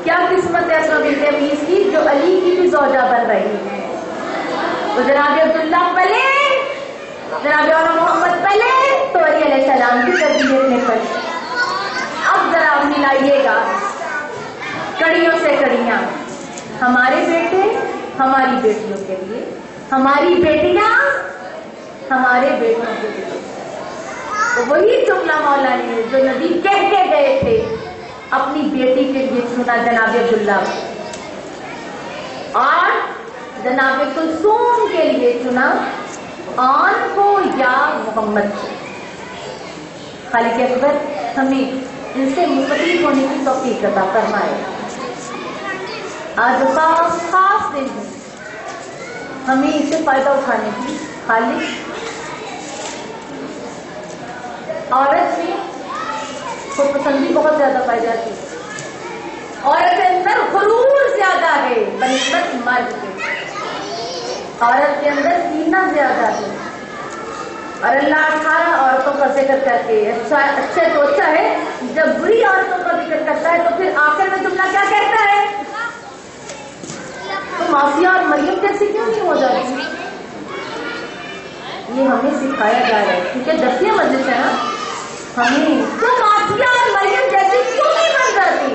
کیا قسمت ہے اسما بنت ابی کی جو علی کی بھی زوجہ بن رہی ہے۔ تو جناب عبداللہ پلے، جناب اور محمد پلے تو علی علیہ السلام کی تربیت میں پلے۔ اب ذرا ملائیے گا کڑیوں سے کڑیاں، ہمارے بیٹے ہماری بیٹیوں کے لیے، ہماری بیٹیاں ہمارے بیٹوں کے لیے۔ تو وہی جملہ مولا نے جو نبی کہہ کے گئے تھے اپنی بیٹی کے لیے چنا جناب عبداللہ، اور جناب کلثوم کے لیے چنا آن کو یا محمد کو۔ خالق اکبر ہمیں ان سے مستفید ہونے کی توفیق عطا فرمائے۔ آج کا خاص دن ہے، ہمیں اس سے فائدہ اٹھانے کی۔ خالق عورت میں خود پسندی بہت زیادہ پائی جاتی ہے، عورت کے اندر غرور زیادہ ہے بنسبت مرد کے، عورت کے اندر سینہ زیادہ ہے، اور اللہ 18 عورتوں کا ذکر کر کے اچھا تو اچھا ہے، جب بری عورتوں کا ذکر کرتا ہے تو پھر آخر میں جملہ کیا کہتا ہے؟ تم آسیہ اور مریم جیسی کیوں نہیں ہو جاتی؟ یہ ہمیں سکھایا جا رہا ہے، کیونکہ 10ویں مجلس ہے نا، ہمیں تم آسیہ اور مریم جیسی کیوں نہیں بن جاتی؟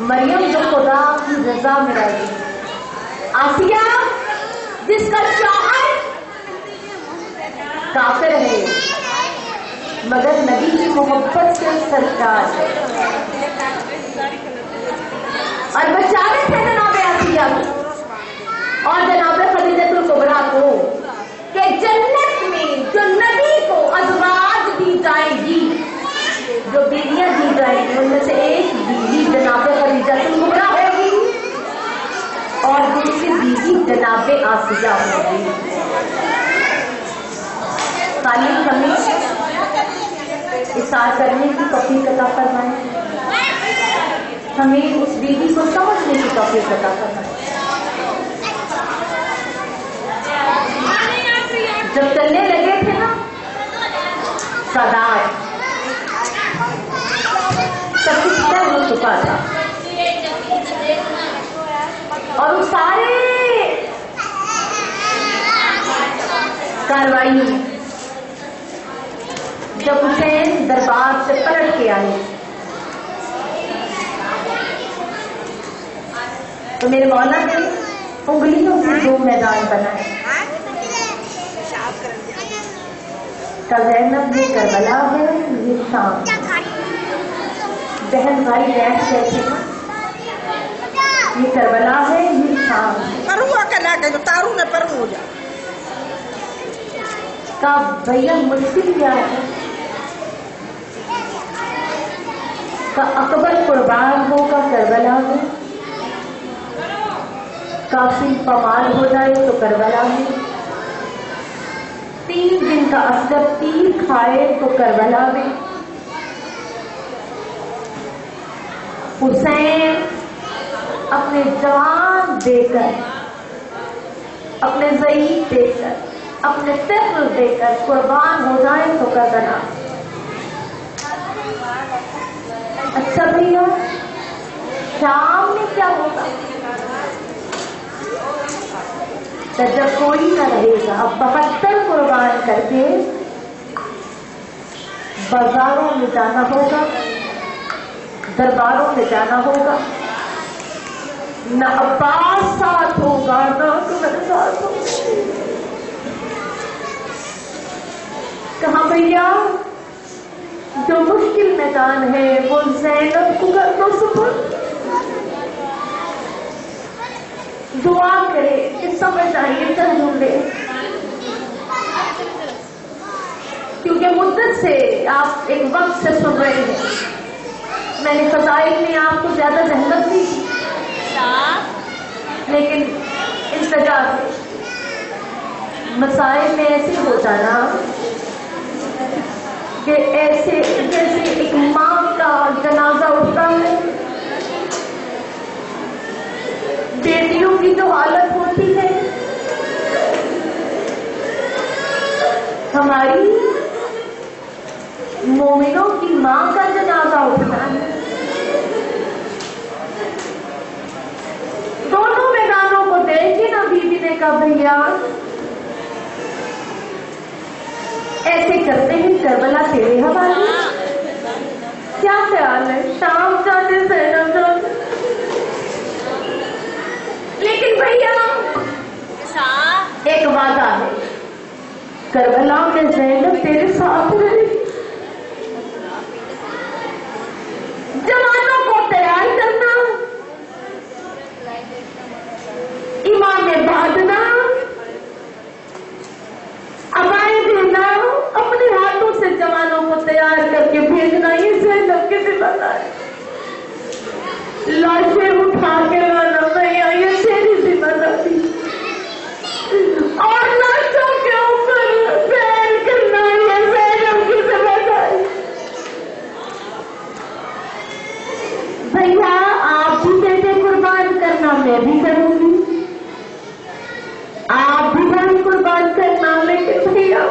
مریم جو خدا کی رضا میں رہ گئی، آسیہ جس کا شوہر کافر ہے مگر نبی کی محبت سے سرکار ہے، اور بچانے تھے جناب آسیہ اور جناب خدیجہ الکبریٰ کو کہ جنت میں جو نبی کو ازواج دی جائیں گی، جو بیویاں دی جائیں گی، ان میں سے ایک بیوی جناب خدیجہ الکبریٰ ہوگی اور دوسری بیوی جناب آسیہ ہوگی۔ خالق ہمیں اثار کرنے کی توفیق عطا فرمائے، ہمیں اس بیوی کو سمجھنے کی توفیق عطا فرمائے۔ جب چلنے لگے تھے نا سادات، سب کچھ طے ہو چکا تھا، اور وہ سارے کاروائی جب حسین دربار سے پلٹ کے آئے تو میرے مولا نے انگلیوں سے 2 میدان بنائے، کا زینب یہ کربلا ہے، یہ شام۔ بہن بھائی بیٹھ گئے تھے، یہ کربلا ہے، یہ شام۔ تارو نے پر ہو جا کا بھیا مشکل کیا ہے؟ کا اکبر قربان ہوگا کربلا میں، قاسم پمال ہو جائے تو کربلا میں، 3 دن کا اصغر تیر کھائے تو کربلا میں، حسین اپنے جان دے کر، اپنے ضعیف دے کر، اپنے طفل دے کر قربان ہو جائے تو کربلا۔ اچھا بھیا شام میں کیا ہوگا؟ تو جب کوئی نہ رہے گا، اب 72 قربان کر کے بازاروں میں جانا ہوگا، درباروں میں جانا ہوگا، نہ عباس ساتھ ہوگا نہ عمر ساتھ ہوگا۔ کہاں بھیا جو مشکل میدان ہے وہ زینب کو کر دو سپرد، دعا کرے کہ سمجھ آئیے ترجم لے، کیونکہ مدت سے آپ ایک وقت سے سن رہے ہیں، میں نے فضائل میں آپ کو زیادہ زحمت دی لیکن التجا سے مسائل میں ایسے ہو جانا کہ ایسے جیسے ایک ماں کا جنازہ اٹھتا ہے، بیٹیوں کی جو حالت ہوتی ہے، ہماری مومنوں کی ماں کا جنازہ اٹھتا ہے، دونوں میدانوں کو دیکھ کے نا بیوی نے کہا بھیا ایسے کرتے ہیں کربلا تیرے حوالے، کیا خیال ہے؟ شام جاتے زینب جاتے، لیکن بھیا ایک وعدہ ہے، کربلا میں زینب تیرے ساتھ رہے گی، جوانوں کو تیار کرنا، امام باندھنا، عبائیں دینا، اپنے ہاتھوں سے جوانوں کو تیار کر کے بھیجنا، یہ زینب کی ذمہ داری، لاشیں اٹھا کے لانا بھیا یہ تیری ذمہ داری، اور لاشوں کے اوپر پیر کرنا یہ زینب کی ذمہ داری۔ بھیا آپ بھی بیٹے قربان کرنا، میں بھی کروں گی، آپ بھی بھائی قربان کرنا، لیکن بھیا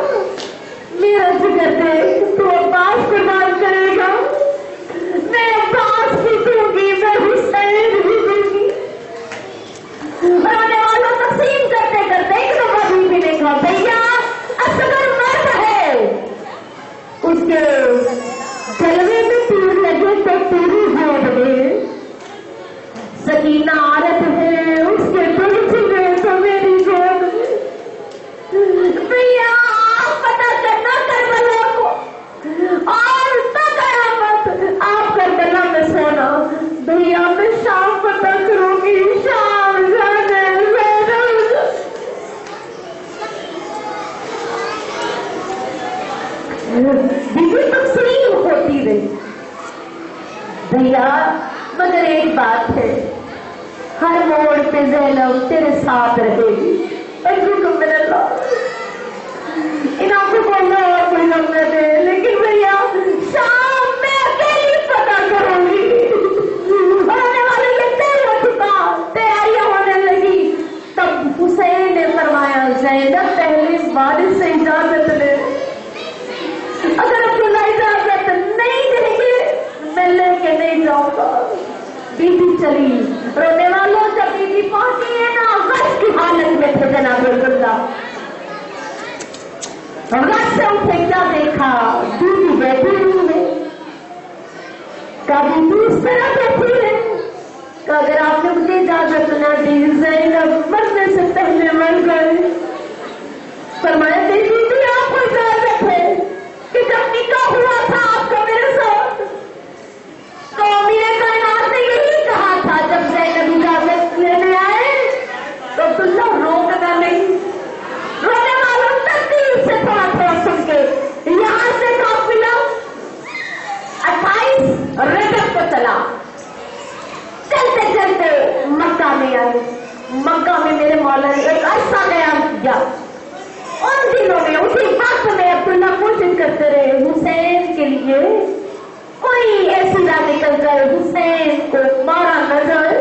رونے والوں تقسیم کرتے کرتے ایک دفعہ بیوی نے کہا بھیا اصغر مرد ہے، اس کے گلوے میں تیر لگے تو پوری گود میں، سکینہ عورت ہے اس کے دل چھپے تو میری گود میں، بھیا آپ پتہ کرنا کربلا کو اور قیامت آپ کربلا میں سونا، بھیا میں شام پتہ کروں گی، شام بیوی تقسیم ہوتی رہی۔ بھیا مگر ایک بات ہے، ہر موڑ پہ زینب تیرے ساتھ رہے گی، ان آنکھوں کو اللہ اور کوئی لوگ نہ دے، لیکن بھیا شام میں اکیلی پتہ کروں گی۔ ہونے والے کے تیل ہو چکا، تیاریاں ہونے لگی، تب حسین نے فرمایا زینب پہلے والد سے اجازت لے، اگر عبداللہ اجازت نہیں دیں گے میں لے کے نہیں جاؤں گا۔ بیوی چلی، رونے والوں جب بیوی پہنچی ہے نا غش کی حالت میں تھے جناب عبداللہ، غش سے اسے کیا دیکھا، بیوی بیٹھی ہوئی ہے، کبھی بھی اس طرح بیٹھی ہے کہ اگر آپ نے مجھے اجازت نہ دی زینب مرنے سے پہلے مر گئے۔ فرمایا دیکھی بھی آپ کو اجازت ہے کہ جب نکاح ہوا تھا آپ کا میرے ساتھ تو میرے کائنات نے یہی کہا تھا، جب زینب اجازت لینے آئے تو عبداللہ روکنا نہیں، رونے والوں ترتیب سے تھوڑا تھوڑا سن کے یہاں سے قافلہ 28 رجب کو چلا، چلتے چلتے مکہ میں آئے، مکہ میں میرے مولا نے ایک عرصہ قیام کیا، ان دنوں میں اسی وقت میں عبداللہ کوشش کرتے رہے حسین کے لیے کوئی ایسی راہ نکل کر حسین کو مارا نہ جائے،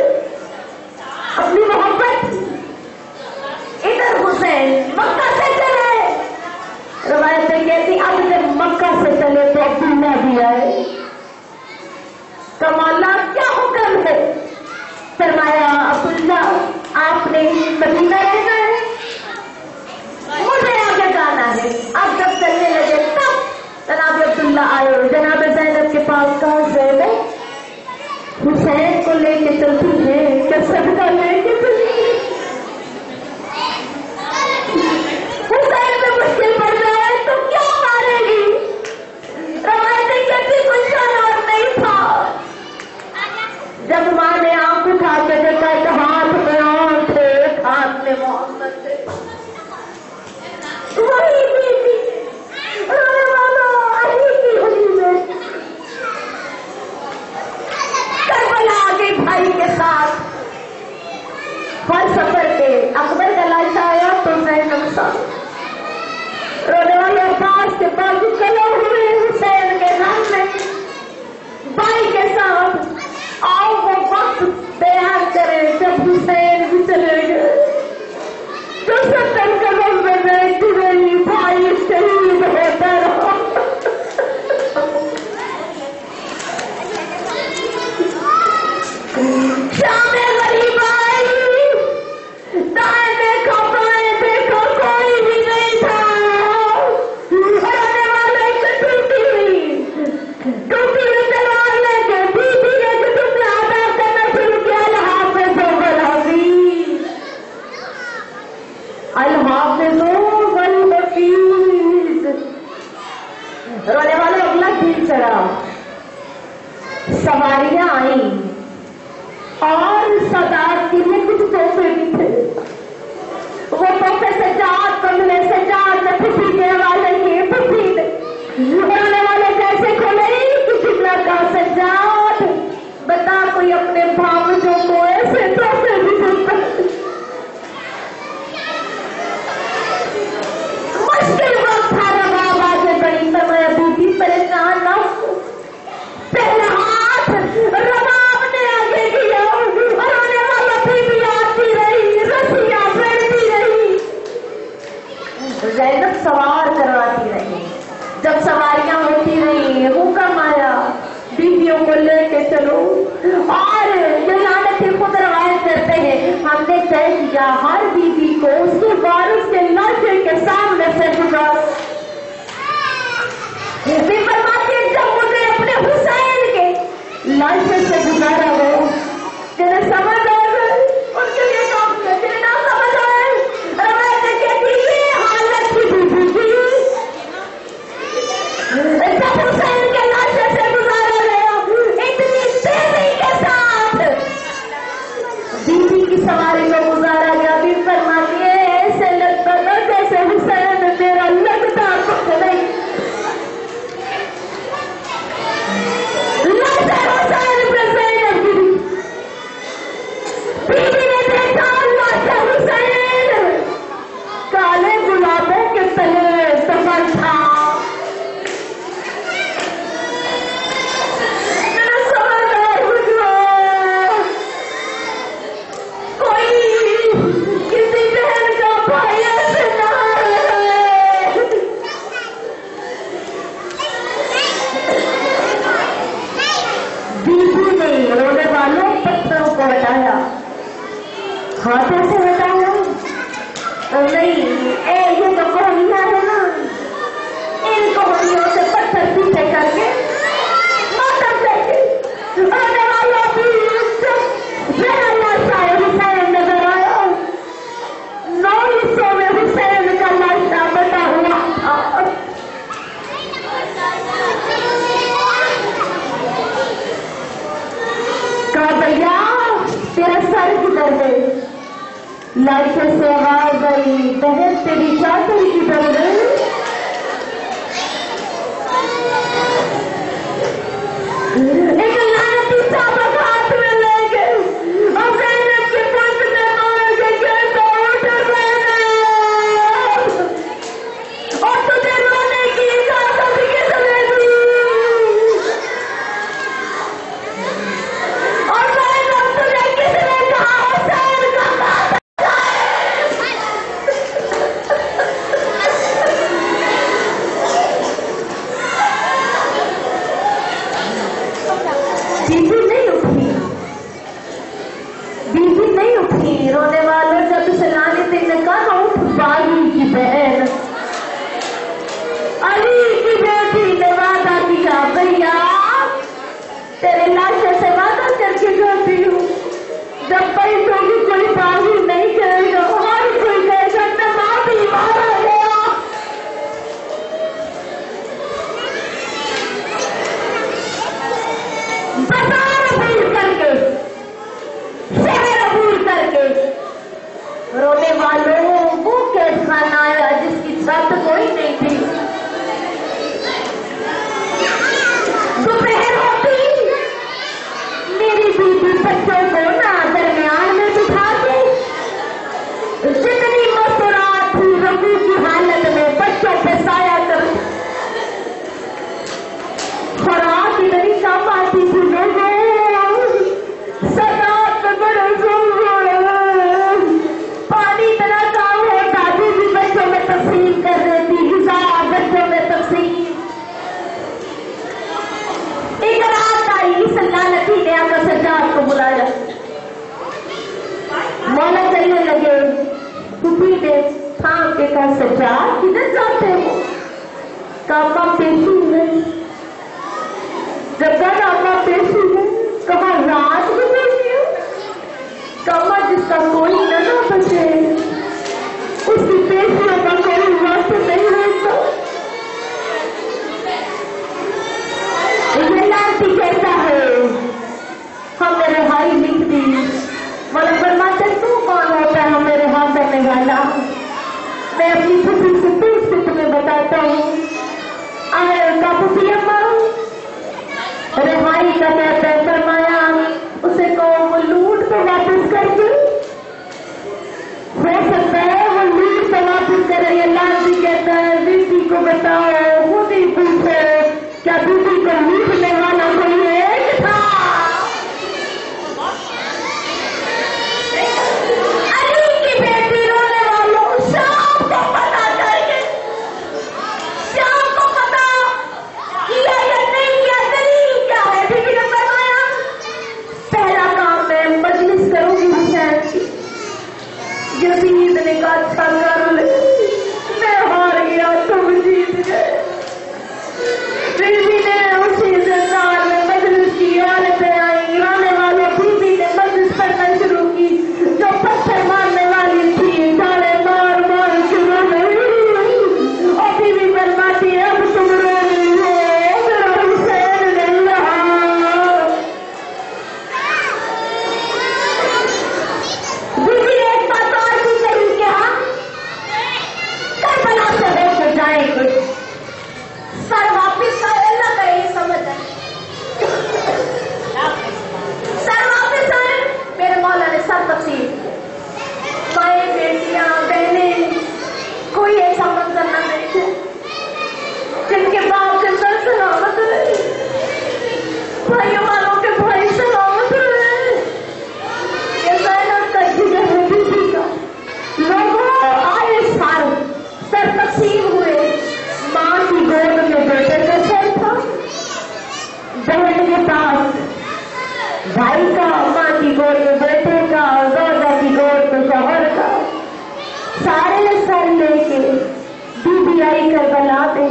اپنی محبت ادھر حسین مکہ سے چلے، روایتیں کہتی اب جب مکہ سے چلے تو عبداللہ بھی آئے، تو مولا کیا حکم ہے؟ فرمایا عبداللہ آپ نے مدینہ رہنا ہے، مجھے آگے جانا ہے۔ اب جب چلنے لگے تب جناب عبداللہ آئے، جناب زینب کے پاس کہا زینب حسین کو لے کے چلتی ہے کیا صدقہ لے کے چلتی ہے؟ حسین میں مشکل پڑ جائے تو کیوں مارے گی؟ روایتیں کہتی کوئی جانور نہیں تھا، جب ماں نے آنکھ اٹھا کے دیکھا تو ہاتھ میں آنکھ تھے، ایک ہاتھ میں محمد تھے، وہی بیوی رونے والوں علی کی ہولی میں کربلا آگے بھائی کے ساتھ ہر سفر کے اکبر کا لاشا آیا تو زینب ساتھ، رونے والے عباس کے بازو کلے ہوئے حسین کے رنگ میں بھائی کے ساتھ، آؤ وہ وقت بیان کرے جب حسین بھی چلے گئے، جو 70 قدم میں بیٹھی رہی بھائی شہید ہوتا رہا، شام غریب آئی، دائیں دیکھا بائیں دیکھا کوئی بھی نہیں تھا، رونے والے ٹوٹی ہوئی تلوار لے کے بیوی نے ٹکڑا ادا کرنا شروع کیا، الحافظ والحفیظ، الحافظ والحفیظ، رونے والے اگلا دل چڑھا، سواریاں آئیں اور سادات کے لیے کچھ تحفے بھی تھے، وہ تحفے سجاد کملے سجاد میں پھسی کے حوالے کیے، پھسی نے رونے والے جیسے کھولے کسی طرح کا سجاد بتا کوئی اپنے بھاوجوں کو ایسے تحفے بھی دیتا، مشکل وقت تھا، رباب آگے بڑی، فرمایا بیوی پریشان نہ ہو، پہلا ہاتھ رباب نے آگے کیا، رونے والا بیوی آتی رہی، رسیاں پھیرتی رہی، زینب سوار کرواتی رہی، جب سواریاں ہوتی رہی حکم آیا بیویوں کو لے کے چلو، اور یہ لعنتی خود روایت کرتے ہیں ہم نے طے भैया हर बीवी को उसके वारिस के लाशे के सामने से गुजार फरमाते जब मुझे अपने हुसैन के लाशे से गुजारा हो तेरे समझ आए उनके लिए काम किया तेरे ना समझ आए रवायत कहती ये हालत की बीवी की जब हुसैन के लाशे से गुजारा गया इतनी तेजी के साथ बीवी की सवारी को गुजारा गया भी फरमाती है ऐसे लगता था जैसे हुसैन तेरा लगता कुछ नहीं लगता हुसैन प्रेजेंट बीवी ने देखा लाशा हुसैन काले गुलाबों के तले सफर था हटाया हाथों से हटाया नहीं ये तो कोहनियां है ना इन कोहनियों से पत्थर पीछे करके मातम करके रोने वालों की मेरा लाशा हुसैन नजर आया 9 हिस्सों में हुसैन का लाशा बटा हुआ था कहा भैया तेरा सर किधर है लाशे से आवाज आई बहन तेरी चादर किधर है एक लानती साबक हाथ में ले गए और ज़ैनब के पंख में मार के कैसा उठ गए और तुझे रोने की इजाजत किसने दी और ज़ैनब तुझे किसने कहा हुसैन का कातिल बीवी नहीं उठी रोने वालों जब सलाने ने कहा उठ बागी की बहन अली की बेटी ने वादा किया भैया तेरे लाशे से वादा करके जाती हूँ जब पैसों की कोई बागी नहीं करेगा हर कोई कहेगा मैं माँ भी मारा गया बाजार भूल करके शहर भूल करके रोने वालों वो कैद खाना आया जिसकी छत कोई नहीं थी दोपहर होती मेरी बीवी बच्चों को ना दरमियान में बिठा के जितनी मस्तूरात थी रकू की हालत में बच्चों पे साया कर खुराक इतनी कम आती थी लोगों सदात में बड़े पानी इतना कम होता भी बच्चों में तफसील कर देती हिसाब बच्चों में तफसील एक रात आई इस लालती ने आकर सज्जाद को बुलाया मौला चलने लगे कुपी ने थाम के कहा सज्जाद किधर जाते हो कामा पेशी है जब कामा पेशी है कहा रात में बैठी हो कामा जिसका कोई न बचे उसकी पेशियों का कोई वक्त नहीं होता ये लालती कहता है हमने रिहाई लिख दी मगर फरमाते तू कौन होता है हमें रिहा करने वाला मैं अपनी खुशी से पूछ के तुम्हें बताता हूँ का पुतिया रिहाई का कहता है फरमाया उसे कहो वो लूट को वापस कर दे हो सकता है वो लूट को वापस करे ये लालची कहता है बीवी को बताओ खुद ही पूछे क्या बीवी को लूटने वाला कोई एक था अली की बेटी रोने वालों शाम को पता करके शाम को पता किया या नहीं किया दलील क्या है बीवी ने फरमाया पहला काम मैं मजलिस करूंगी हुसैन की यजीद ने कहा अच्छा कर ले, मैं हार गया तुम जीत गए। बीवी ने उसी ज़िंदान में मजलिस की औरतें आई, गाने वाले बीवी ने मजलिस करना शुरू की, जो पत्थर मारने वाली थी डाले मार मार शुरू नहीं, और बीवी फरमाती है अब तुम रो रही हो, मेरा हुसैन नहीं रहा। बीवी ने एक बात और भी कही कि हाँ करबला से होकर जाए कुछ सर वापिस आए ना कहीं समझ आए, सर वापिस आए। मेरे मौला ने सर तकसीम, माए बेटियां बहनें कोई ऐसा मंजर न देखे जिनके बाप के सर सलामत रहे, भाइयों वालों के भाई सलामत रहे। ये ज़ैनब का जिगर है बीबी का। लोगों आए सर तकसीम हुए, माँ की गोद में बेटे का सर था, बहन के पास भाई का, माँ की गोद में बेटे का, रोजा की गोद में शौहर का, सारे सर लेके बीबी आई करबला पे।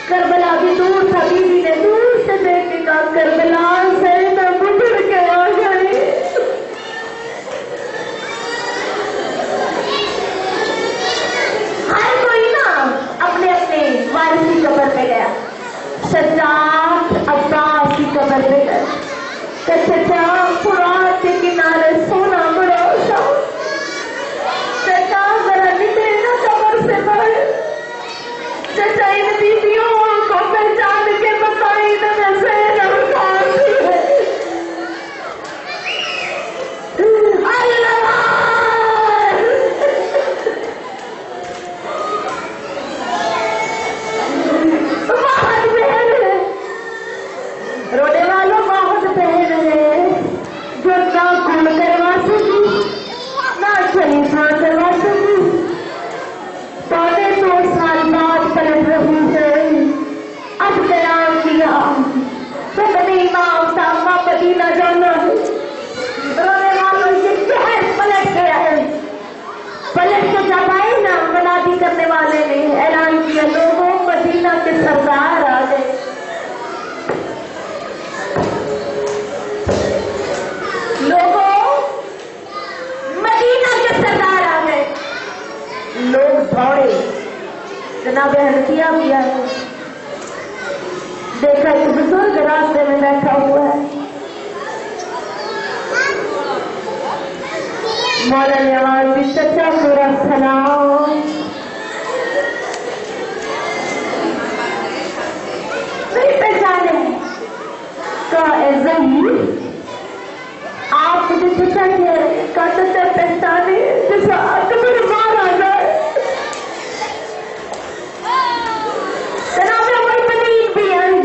करबला भी दूर था, बीबी ने दूर से देख के कहा करबला से मैं गुजर के आ गई। हर कोई ना अपने अपने वारिस की कब्र पे गया। सज्जाद अब्बास की कब्र पे गए, चचा फुरात के किनारे सोना बरोसा, चचा जरा निकले ना कब्र से बाहर, चचा इन बीवियों को पहचान के बताई न ज़ैनब कौन सी है। अल्लाह रोने वालों बहुत बहन है जो ना खून करवा सकी ना शरीफा करवा सकी। 2.5 साल बाद पलट रही है, अब कयाम किया तो बनी इमाम साहबा मदीना जाना है। रोने वालों ये शहर पलट गया है। पलट के जब आए ना मुनादी करने वाले ने ऐलान किया लोगों मदीना के सरदार आ गए। लोगों मदीना के सरदार आ गए। लोग दौड़े, जनाब हनफिया भी आए, देखा एक बुजुर्ग रास्ते में बैठा हुआ है। मौला ने आवाज दी चचा पूरा सलाम। नहीं पहचाने का आप मुझे चचा कह रहे का चचा पहचाने जैसा अकबर मारा जाए। जनाब अमर बनीन भी आई।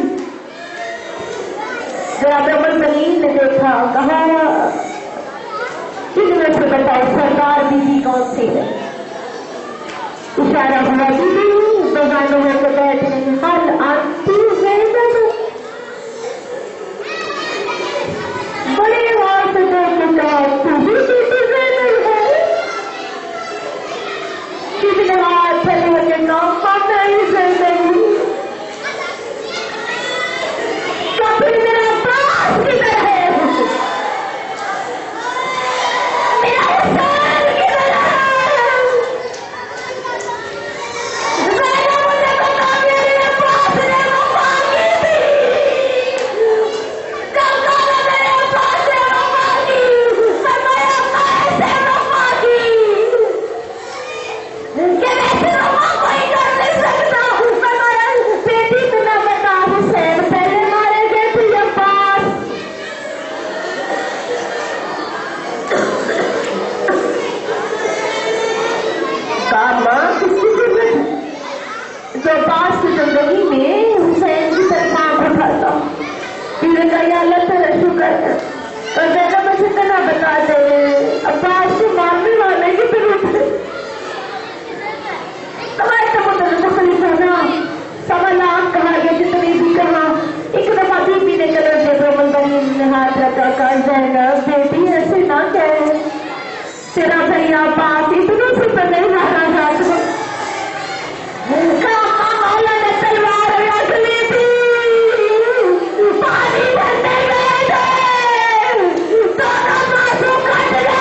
जनाब अमर बनीन ने देखा, कहा इनमें से बताओ सरदार बीबी कौन सी है। इशारा हुआ बीबी बगानों में तो बैठ गई। हल आंटी बड़े आवाज से देख के कहा तू भी बीबी ज़ैनब है। किसी ने हाथ चले के कहा पता ही ज़ैनब कभी मेरा पास किधर है, मेरा हुसैन किधर है। ज़ैनब ने कहा मेरे पास ने वफा की थी, कब कहा मेरे पास ने वफा की, फरमाया कैसे वफा की, कि वैसे वफा कोई कर नहीं सकता। फरमाया बेटी बिना बता हुसैन पहले मारे गए थे अब्बास। कहा माँ किसकी जिंदगी, जो अब्बास की जिंदगी में हुसैन की तरफ आंख उठाता। फिर कहा अल्लाह तेरा शुक्र है, और ज़ैनब मुझे इतना बता दे अब्बास को मारने वाले की फिर उठे तुम्हारे तो तकलीफ है ना। 1.25 लाख कहा गया जितनी भी कहा। एक दफा बीबी ने कलर से हाथ रखा, कहा ज़ैनब बेटी ऐसे ना कहे, तेरा भैया पास इतनी सी तो नहीं रहना चाहता। मौला ने तलवार रख ली थी, पानी भरने गए थे, दोनों बाजू कट गए,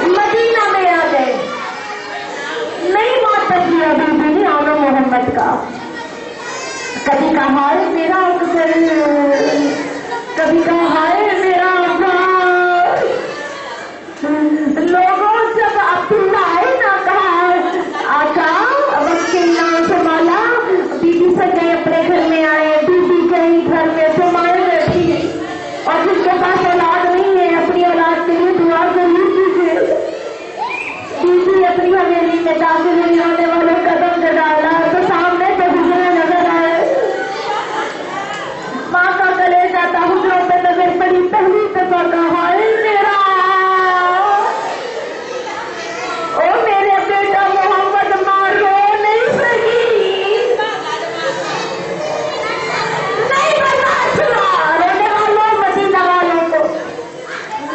मदीना में आ गए। नहीं मौत तक बीबी ने आनो मोहम्मद का। कभी कहा है मेरा अफजल, कभी कहा है मेरा अफजल। लोगों जब अब्दुल्ला है ना कहा आका वक्त के नाम से माला, बीबी से गए अपने घर में आए, बीबी गई घर में तो माए बैठी है, और जिसके पास औलाद नहीं है अपनी औलाद के लिए दुआ जरूर कीजिए। बीबी अपनी हवेली में दाखिल हुई, आने वाले कदम से डाला तो सामने से गुजरे नजर आए। माँ का गले जाता हुजरों पे नजर पड़ी, पहली दफा कहा मेरा ओ मेरे बेटा मोहम्मद माँ रो नहीं सकी, नहीं बर्दाश्त हुआ। रोने वालों मदीना वालों को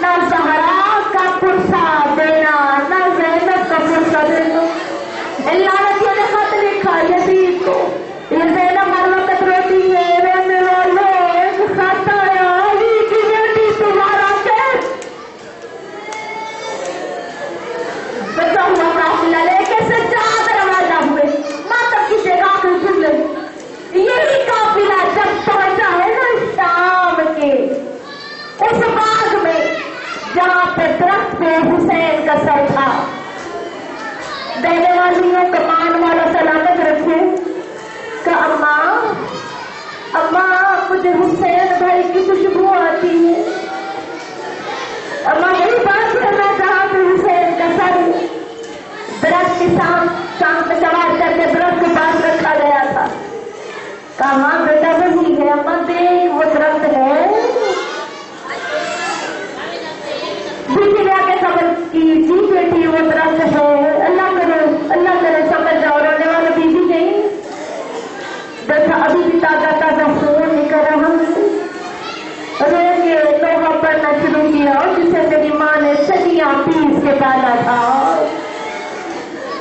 न ज़हरा का पुरसा देना, न ज़ैनब का पुरसा देना। लानतियों ने खत लिखा यजीद को, ये ज़ैनब हर वक्त रोती है, रोने वालों एक खत आया अली की बेटी तुम्हारा कैस बचा हुआ काफिला लेके सज्जाद रवाना हुए। मातम की जगह को सुन ले, यही काफिला जब पहुंचा है ना शाम के उस बाग में जहाँ पे दरख्त पे हुसैन का सर था। देने वालियों कमान वाला सलामत रखे का अम्मा अम्मा मुझे हुसैन भाई की खुशबू आती है। अम्मा यही बात करना जहाँ पे हुसैन का सर दरख्त के शाम पे सवार करके दरख्त के पास रखा गया था। कहा बेटा वही है अम्मा, देख वो दरख्त है। बीबी ने आके खबर की जी बेटी वो दरख्त है, अल्लाह करे समझ जाओ। रोने वाले बीबी गई, देखा अभी भी ताजा ताजा फोन नहीं कर रहा, रो के लोहा पढ़ना शुरू किया जिसे मेरी माँ ने सदियां पीस के पाला था,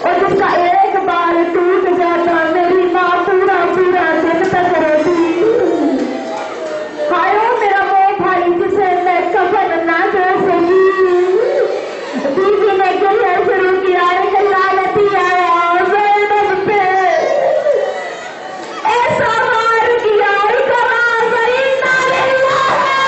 और जिसका एक बार टूट जाता मेरी माँ पूरा पूरा दिन तक रोती। हायो मेरा वो भाई जिसे मैं कफन ना दे सकी। बीबी ने कहना शुरू किया लानती आया ज़ैनब पे, ऐसा मार किया कहा गई नालिया है।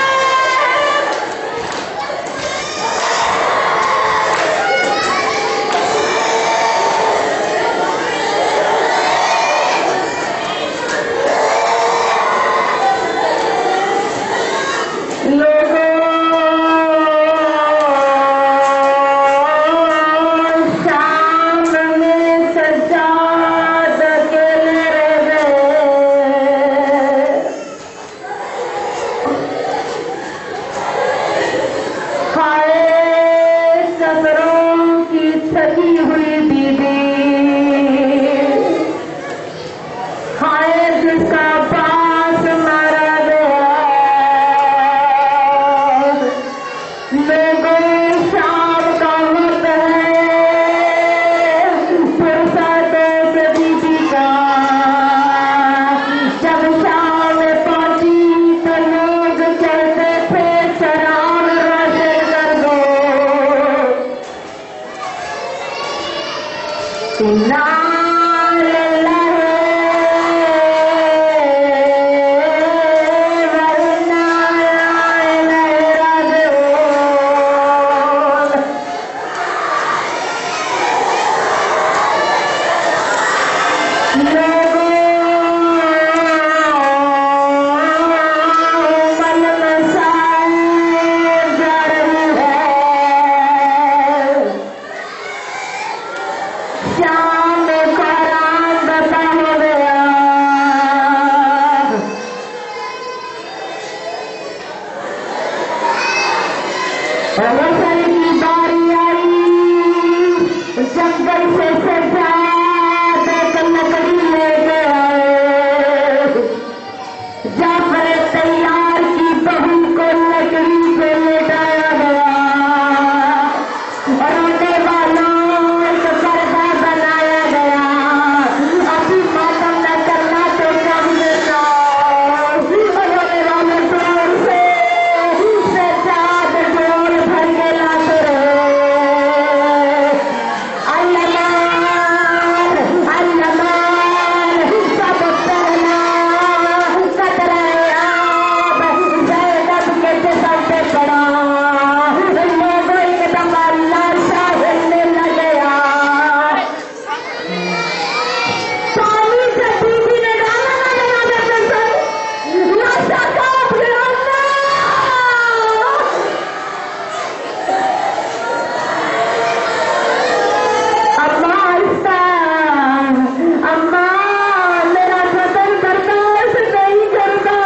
जाफर तैयार की बहू को लकड़ी पे लेटाया गया और रोने वालों को पर्दा बनाया गया। अभी मातम न करना तो कब देना। रोने वाले जोर से सजाद ढोल भर के लाते रहे। अल्लाह अल्लाह सब करना कतराए आप ज़ैनब के जिस्म पे पड़ा। लोगों एकदम अल्लाह शाहिलने लगे। पानी से बीबी ने डाला ना लाशा कांप गया। अम्मा आहिस्ता, अम्मा मेरा बदन बर्दाश्त नहीं करता।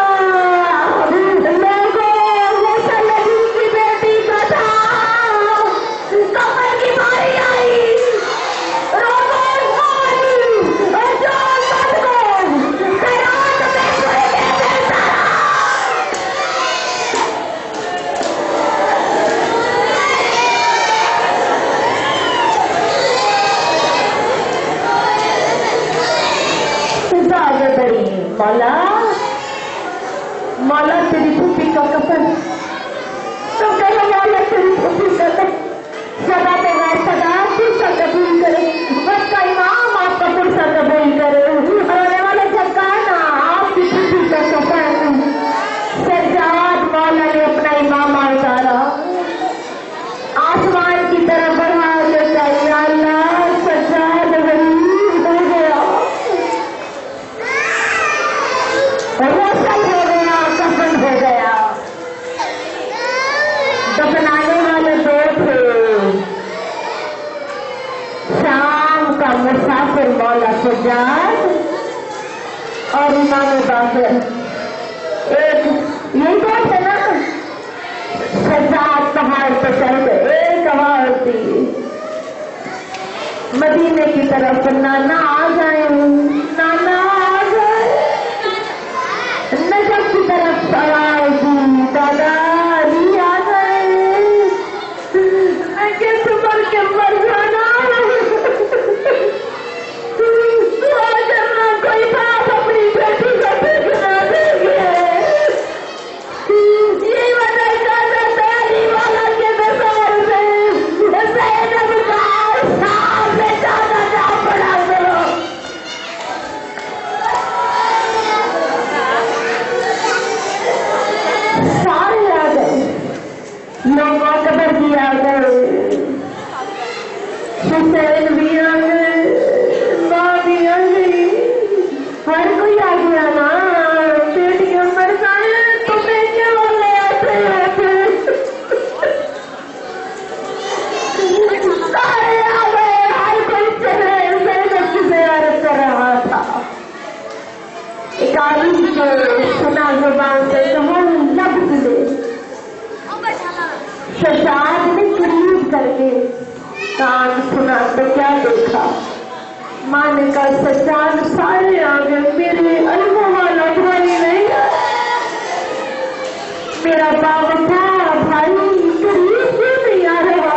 लोगों वो सलगी की बेटी का था। कमर की बारी आई, रोबोट आई और जॉन बद को खैरात में पूरे कैसे सारा। आगे बढ़ी मौला, मौला तेरी फूफी का कफन तो कहो मौला तेरी फूफी का सदा पे गैर सदा पुरसा कबूल करे। बस का इमाम आपका पुरसा कबूल करे। आने वाले जब कहा ना आपकी फूफी का कफन सज्जाद मौला ने अपना इमामा उतारा, आसमान की तरफ बढ़ा लेता। या अल्लाह सज्जाद गरीब हो गया, रोशन हो गया, कफन हो गया। दफनाने वाले दो थे, शाम का मुसाफिर मौला सज्जाद और इमाम बाकर। एक यही बात है ना, सज्जाद पहाड़ पर चढ़ गए। एक आवाज थी मदीने की तरफ, नाना आ जाए, नाना आ जाए। नजफ की तरफ आवाज दी, दादा अली आ गए। मैं क्या तुम्हारे के मर जाना। आज अपना कोई बाप अपनी बेटी को देखना देंगे। ये वजह इजाजत है अली वाला के दरबार से ज़ैनब का साथ से ज्यादा जा पड़ा करो। सारे आ गए, लोग कबर भी आ गए, हुसैन भी आ गए, माँ भी आ गई, हर कोई आ गया ना। बेटियां मर जाए तो बेटे वाले आते आते सारे आ गए। हर कोई चले ज़ैनब की ज़ियारत कर रहा था। एक आलिम के सुना जुबान से कहा लफ्ज़ ले। सज्जाद ने करीब करके कान सुना तो क्या देखा। माँ ने कहा सज्जाद सारे आ गए, मेरे अल्लाह वाला भाई नहीं आया। मेरा बाबा था भाई करीब क्यों नहीं आ रहा।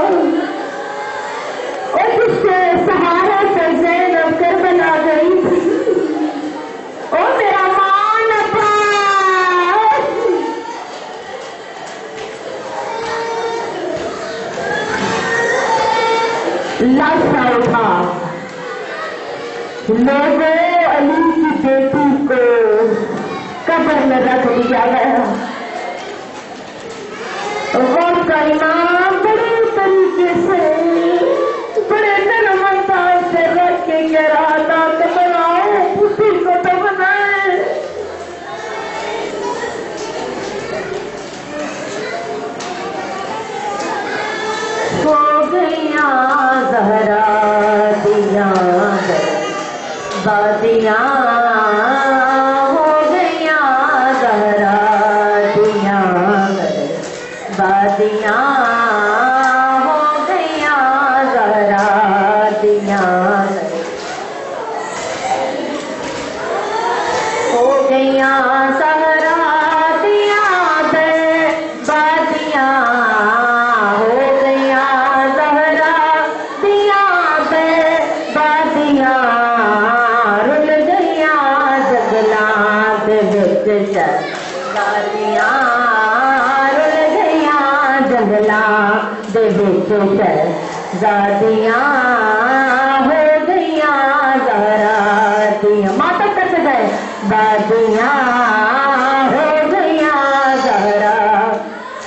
और जिससे सहारा से ज़ैनब करबला गई थी, ओ मेरा मान अब्बास। लाशा उठा, लोगों अली की बेटी को कब्र में रख दिया गया। वो का इमाम बड़े तरीके से बड़े नरमता से रख के कह रहा था कि बनाओ उसी को तो बनाए। हो गया ज़हरा दिया बादियाँ, हो गया ज़हरा दिया बादियाँ, हो गया ज़हरा दिया, हो गया ज़हरा दादियां रुल गईयां जंगलां दे विच शहजादियां हो गईयां ज़हरा दियां माता कट गए दादियां हो गईयां ज़हरा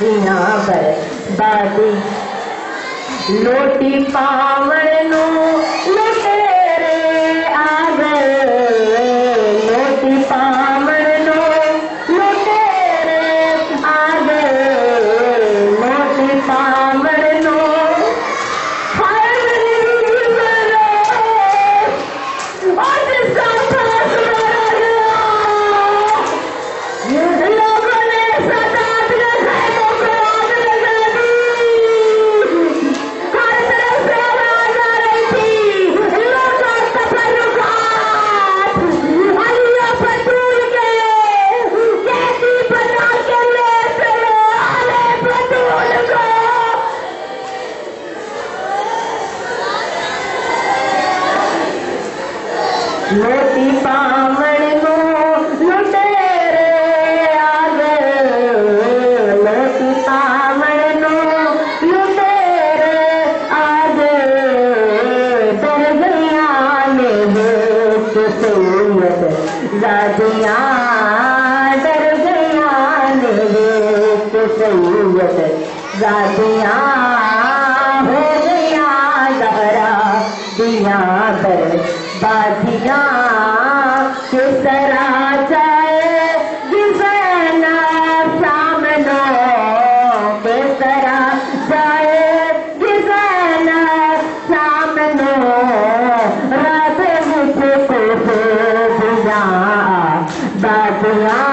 दियां बर्बादी लोटी पावण नू लुटेरे आ गए लोटी पावण नू लुटेरे आ गए लोटी पावण नू हाय मेरी मरो और जिसका सांस मर लोगों ने सजाद लगाए तो आग लगा दी हर तरफ से आवाज आ रही थी लोगों तफर्रुकात अलिया बतूल के कैदी बना के ले चलो आले बतूल को लोटी पावण नू लुटेरे आ गए लोटी पावण नू लुटेरे आ गए डर गईयां ने वेख सैयद ज़ादियां डर गईयां ने वेख सैयद ज़ादियां हो गईयां ज़हरा दियां बर्बादियां किस तरह जाए गिज़ैना सामनो किस तरह जाए गिज़ैना सामनो रात मुझको दिया बादियां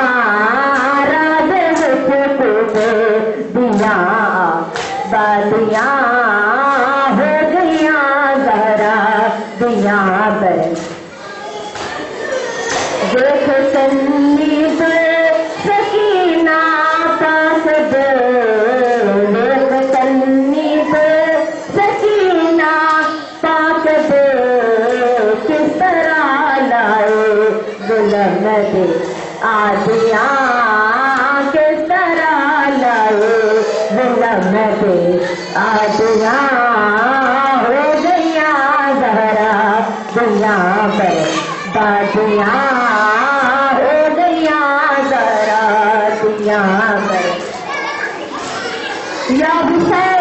रात मुझको दिया बादियां हो गईयां ज़हरा दिया देख तन्नी सकीना पास दे देख तन्नी सकीना पास दे किस तरह लाए दुल्हन दे आदियां किस तरह लाए दुल्हन दे आदियां हो गईयां ज़हरा दिया बर्बादियां हो गईयां ज़हरा दिया या हुसैन